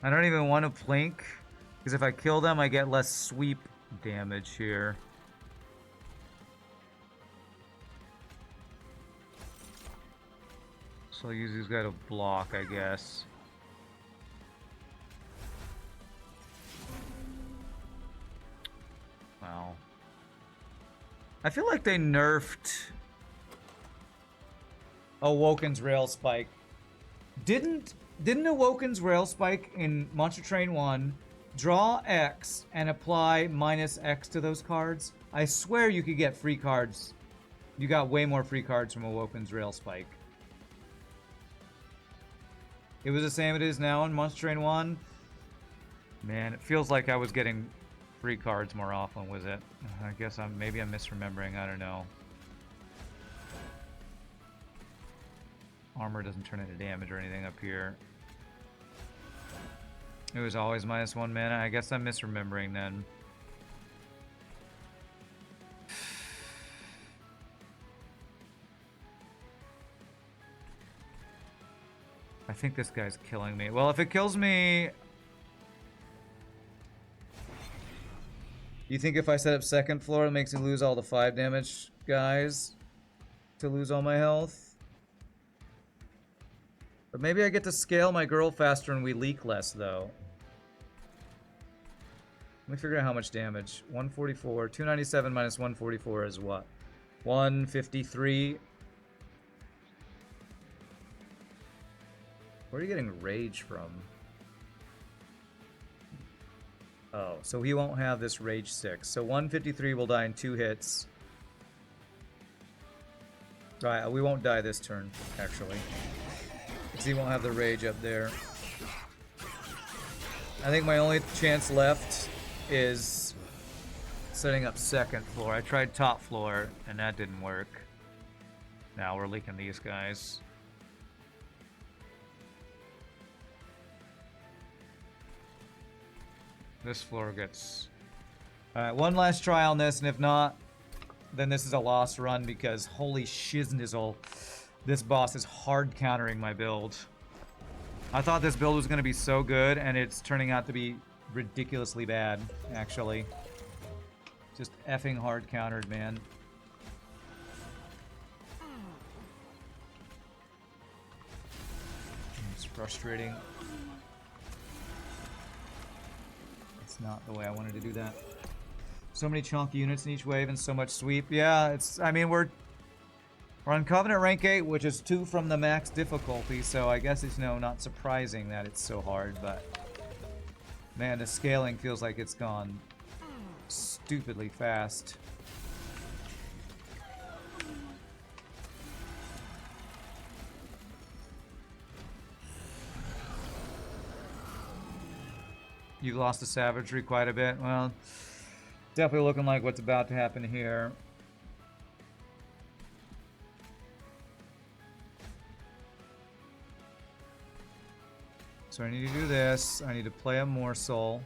I don't even want to plink, because if I kill them, I get less sweep damage here. So I'll use this guy to block, I guess. Wow. I feel like they nerfed Awoken's Rail Spike. Didn't Didn't Awoken's Rail Spike in Monster Train 1 draw X and apply minus X to those cards? I swear you could get free cards. You got way more free cards from Awoken's Rail Spike. It was the same it is now in Monster Train 1. Man, it feels like I was getting free cards more often, was it? I guess maybe I'm misremembering, I don't know. Armor doesn't turn into damage or anything up here. It was always -1 mana. I guess I'm misremembering then. I think this guy's killing me. Well, if it kills me... You think if I set up second floor, it makes me lose all the 5 damage guys to lose all my health? But maybe I get to scale my girl faster and we leak less, though. Let me figure out how much damage. 144. 297 minus 144 is what? 153. Where are you getting rage from? Oh, so he won't have this rage 6. So 153 will die in 2 hits. Right, we won't die this turn, actually. Because he won't have the rage up there. I think my only chance left is setting up second floor. I tried top floor, and that didn't work. Now we're leaking these guys. This floor gets... Alright, one last try on this, and if not, then this is a lost run because holy shiznizzle, this boss is hard countering my build. I thought this build was going to be so good, and it's turning out to be ridiculously bad, actually. Just effing hard countered, man. It's frustrating. It's not the way I wanted to do that. So many chunky units in each wave and so much sweep. Yeah, it's... I mean, we're on Covenant rank 8, which is 2 from the max difficulty, so I guess it's not surprising that it's so hard, but... Man, the scaling feels like it's gone stupidly fast. You've lost the savagery quite a bit. Well, definitely looking like what's about to happen here. So I need to do this. I need to play a morsel.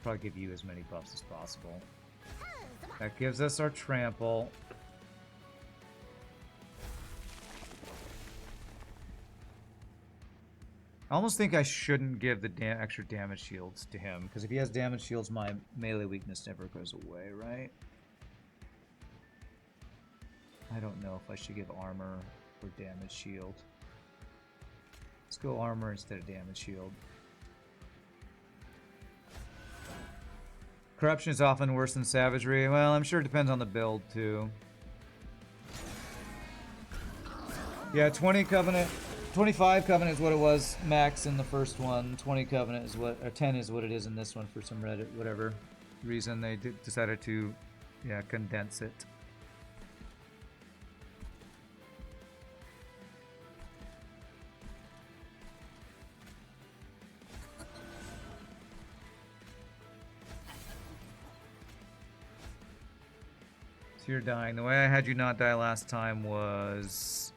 Probably give you as many buffs as possible. That gives us our trample. I almost think I shouldn't give the extra damage shields to him, because if he has damage shields, my melee weakness never goes away, right? I don't know if I should give armor or damage shield. Let's go armor instead of damage shield. Corruption is often worse than savagery. Well, I'm sure it depends on the build, too. Yeah, 20 Covenant... 25 Covenant is what it was max in the first one. 20 Covenant is what... Or 10 is what it is in this one for some Reddit, whatever reason they decided to, yeah, condense it. So you're dying. The way I had you not die last time was...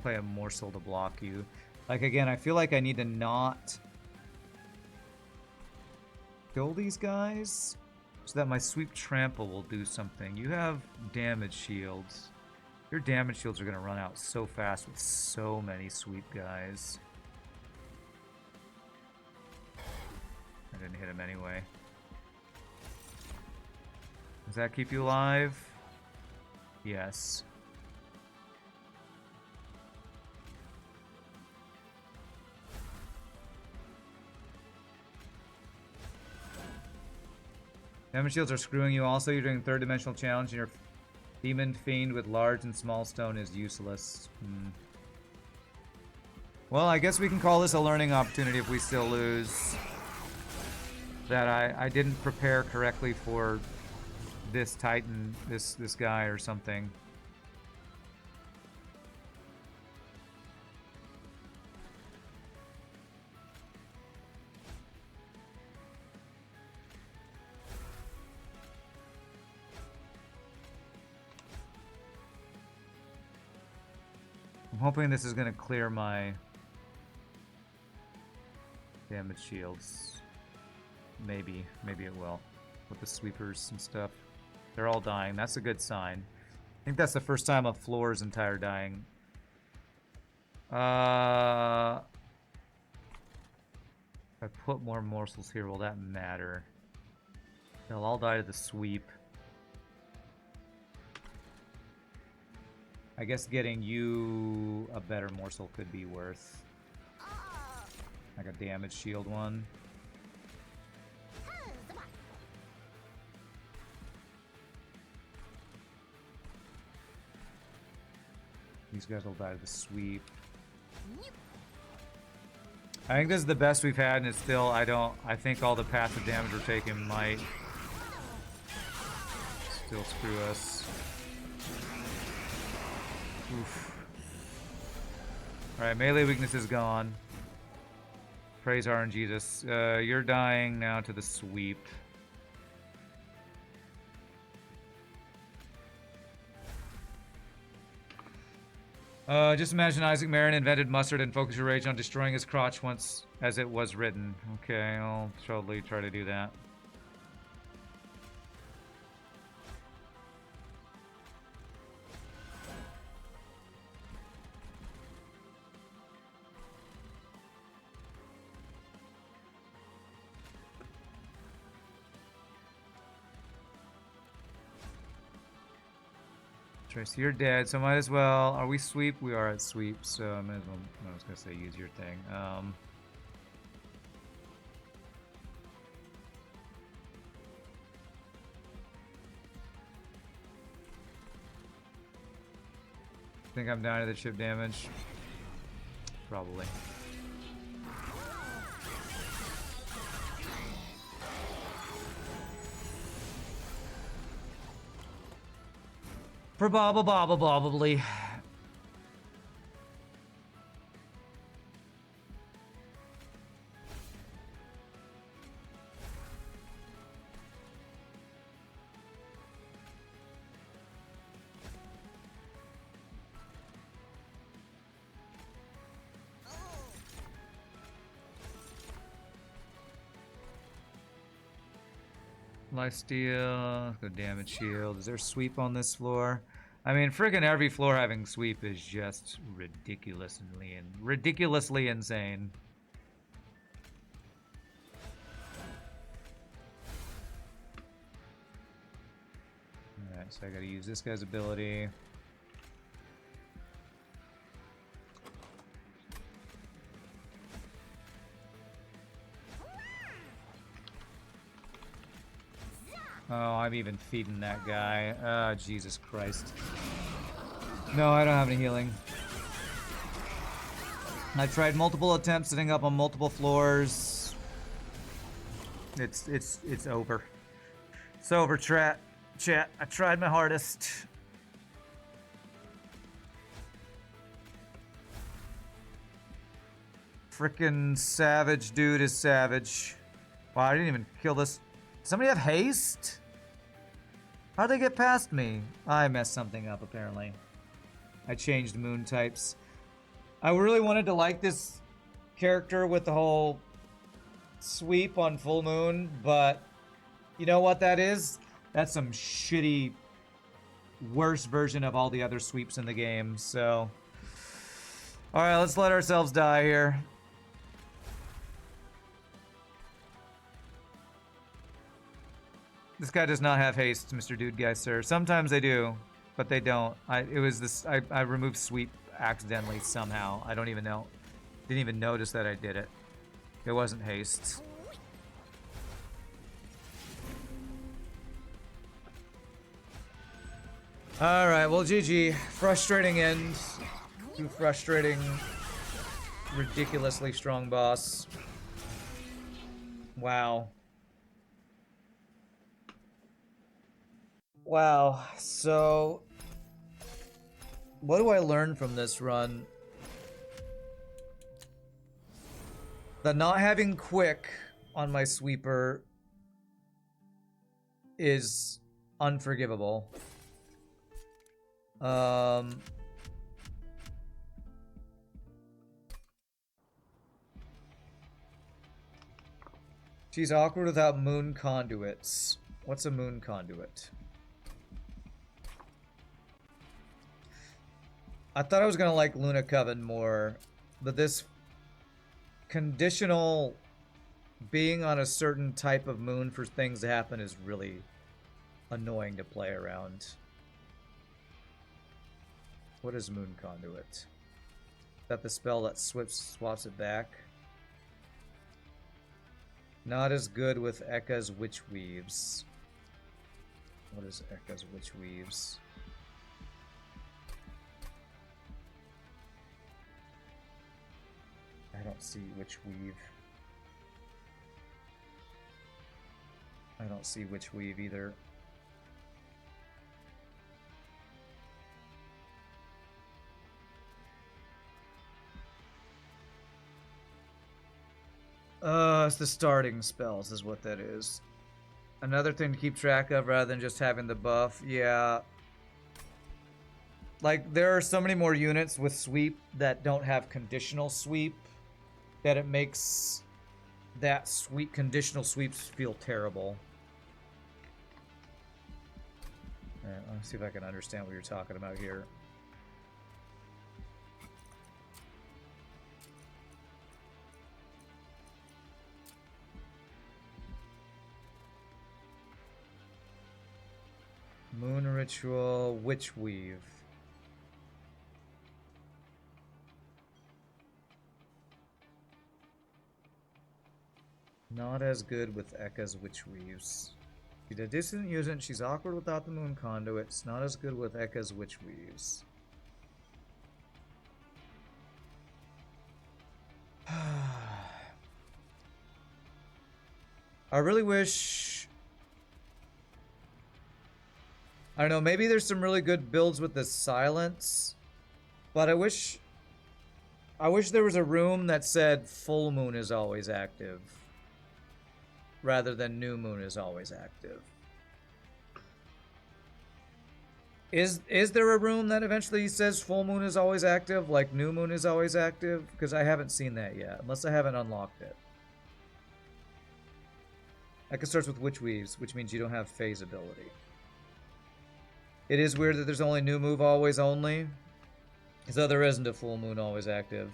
play a morsel to block you. Like, again, I feel like I need to not kill these guys so that my sweep trample will do something. You have damage shields. Your damage shields are going to run out so fast with so many sweep guys. I didn't hit him anyway. Does that keep you alive? Yes. Damage shields are screwing you also. You're doing third dimensional challenge and you're Demon Fiend with large and small stone is useless. Well, I guess we can call this a learning opportunity if we still lose. That I didn't prepare correctly for this Titan, this guy or something. I'm hoping this is going to clear my damage shields. Maybe it will. With the sweepers and stuff. They're all dying. That's a good sign. I think that's the first time a floor's entire dying. If I put more morsels here, will that matter? They'll all die to the sweep. I guess getting you a better morsel could be worth. Like a damage shield one. These guys will die to the sweep. I think this is the best we've had, and it's still, I think all the passive damage we're taking might still screw us. Oof. Alright, melee weakness is gone. Praise RNGesus. You're dying now to the sweep. Just imagine Isaac Marin invented mustard and focus your rage on destroying his crotch once as it was written. Okay, I'll totally try to do that. Tracy, you're dead, so might as well. Are we sweep? We are at sweep, so I might as well. I was gonna say use your thing. Think I'm down to the chip damage? Probably. Probably. Lifesteal, go damage shield. Is there sweep on this floor? I mean, friggin' every floor having sweep is just ridiculously insane. Alright, so I gotta use this guy's ability. Oh, I'm even feeding that guy. Oh, Jesus Christ. No, I don't have any healing. I tried multiple attempts sitting up on multiple floors. It's over. It's over, chat. I tried my hardest. Frickin' savage dude is savage. Wow, I didn't even kill this. Somebody have haste? How'd they get past me? I messed something up, apparently. I changed moon types. I really wanted to like this character with the whole sweep on full moon, but you know what that is? That's some shitty, worse version of all the other sweeps in the game, so... Alright, let's let ourselves die here. This guy does not have haste, Mr. Dude Guy, sir. Sometimes they do, but they don't. I removed sweep accidentally somehow. I don't even know. Didn't even notice that I did it. It wasn't haste. Alright, well, GG. Frustrating end. Too frustrating. Ridiculously strong boss. Wow. Wow. So, what do I learn from this run? The not having quick on my sweeper is unforgivable. She's awkward without moon conduits. What's a moon conduit? I thought I was gonna like Luna Coven more, but this conditional being on a certain type of moon for things to happen is really annoying to play around. What is moon conduit? Is that the spell that swaps it back? Not as good with Ekka's Witch Weaves. What is Ekka's Witch Weaves? I don't see Witch Weave. I don't see Witch Weave either. It's the starting spells is what that is. Another thing to keep track of rather than just having the buff. Yeah. Like, there are so many more units with sweep that don't have conditional sweep that it makes that conditional sweeps feel terrible. Alright, let's see if I can understand what you're talking about here. Moon Ritual, Witch Weave. Not as good with Ekka's Witch Weaves. She's a distant user, she's awkward without the moon conduits. Not as good with Ekka's Witch Weaves. I really wish... I don't know, maybe there's some really good builds with the silence, but I wish there was a room that said full moon is always active rather than new moon is always active. Is there a room that eventually says full moon is always active, like new moon is always active? Because I haven't seen that yet, unless I haven't unlocked it. Ekka starts with Witch Weaves, which means you don't have phase ability. It is weird that there's only new move always only. So there isn't a full moon always active.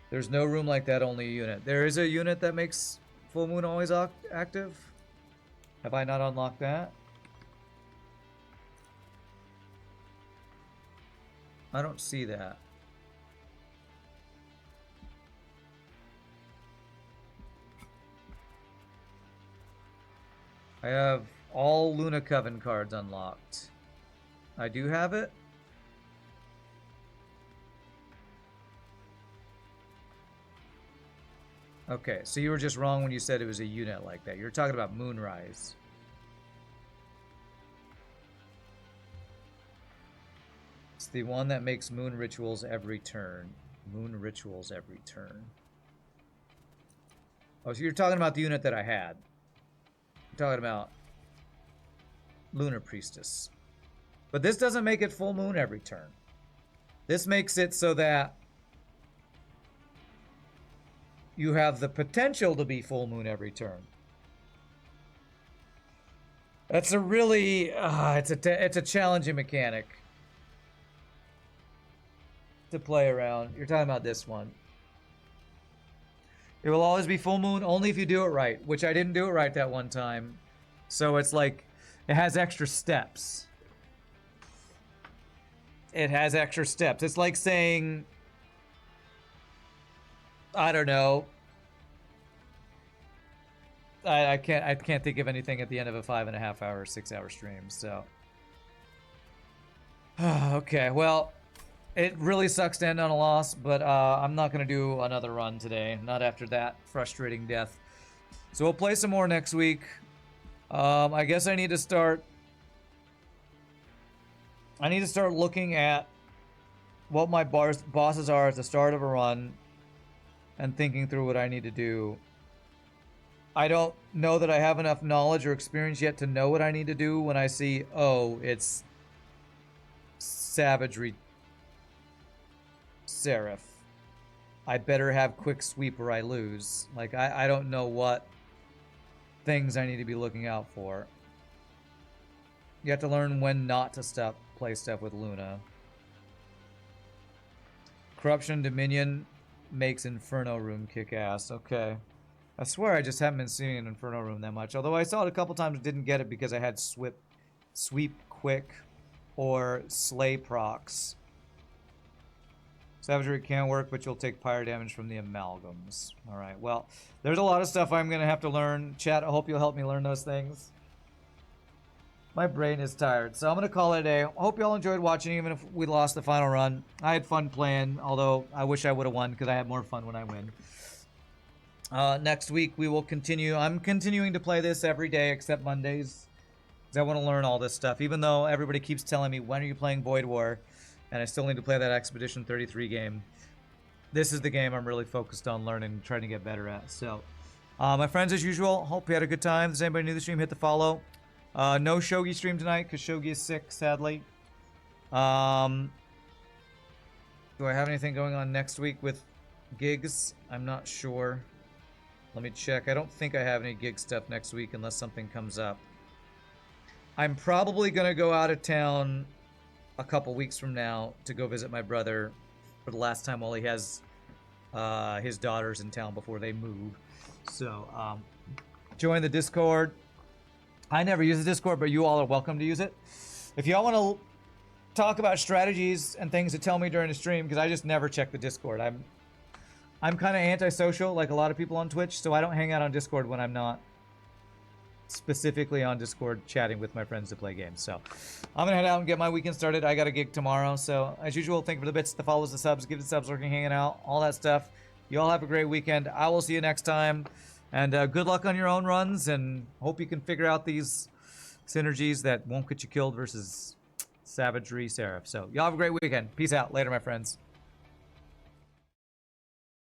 There's no room like that, only a unit. There is a unit that makes full moon always active. Have I not unlocked that? I don't see that. I have all Luna Coven cards unlocked. I do have it. Okay, so you were just wrong when you said it was a unit like that. You're talking about Moonrise. It's the one that makes moon rituals every turn. Moon rituals every turn. Oh, so you're talking about the unit that I had. You're talking about Lunar Priestess. But this doesn't make it full moon every turn. This makes it so that you have the potential to be full moon every turn. That's a really, it's a challenging mechanic to play around. You're talking about this one. It will always be full moon only if you do it right, which I didn't do it right that one time. So it's like, it has extra steps. It has extra steps. It's like saying, I don't know. I can't think of anything at the end of a 5.5 hour, 6 hour stream, so Okay, well, it really sucks to end on a loss, but I'm not going to do another run today. Not after that frustrating death. So we'll play some more next week. I guess I need to start looking at what my bosses are at the start of a run and thinking through what I need to do. I don't know that I have enough knowledge or experience yet to know what I need to do when I see, oh, it's Savagery Seraph. I better have quick sweep or I lose. Like, I don't know what things I need to be looking out for. You have to learn when not to play stuff with Luna. Corruption Dominion makes Inferno Room kick ass. Okay. I swear I just haven't been seeing an Inferno Room that much. Although I saw it a couple times and didn't get it because I had sweep quick or slay procs. Savagery can work, but you'll take pyre damage from the amalgams. Alright, well, there's a lot of stuff I'm going to have to learn. Chat, I hope you'll help me learn those things. My brain is tired, so I'm going to call it a day. I hope y'all enjoyed watching, even if we lost the final run. I had fun playing, although I wish I would have won, because I had more fun when I win. Next week, we will continue. I'm continuing to play this every day, except Mondays, because I want to learn all this stuff, even though everybody keeps telling me, when are you playing Void War? And I still need to play that Expedition 33 game. This is the game I'm really focused on learning and trying to get better at. So, my friends, as usual, hope you had a good time. If there's anybody new to the stream, hit the follow. No Shogi stream tonight because Shogi is sick, sadly. Do I have anything going on next week with gigs? I'm not sure. Let me check. I don't think I have any gig stuff next week unless something comes up. I'm probably going to go out of town a couple weeks from now to go visit my brother for the last time while he has his daughters in town before they move. So, join the Discord. I never use the Discord, but you all are welcome to use it. If y'all want to talk about strategies and things to tell me during the stream, because I just never check the Discord. I'm kind of antisocial, like a lot of people on Twitch, so I don't hang out on Discord when I'm not specifically on Discord chatting with my friends to play games. So I'm gonna head out and get my weekend started. I got a gig tomorrow, so as usual, thank you for the bits, the follows, the subs, give the subs, lurking, hanging out, all that stuff. You all have a great weekend. I will see you next time, and good luck on your own runs, and hope you can figure out these synergies that won't get you killed versus Savagery Seraph. So y'all have a great weekend. Peace out. Later, my friends.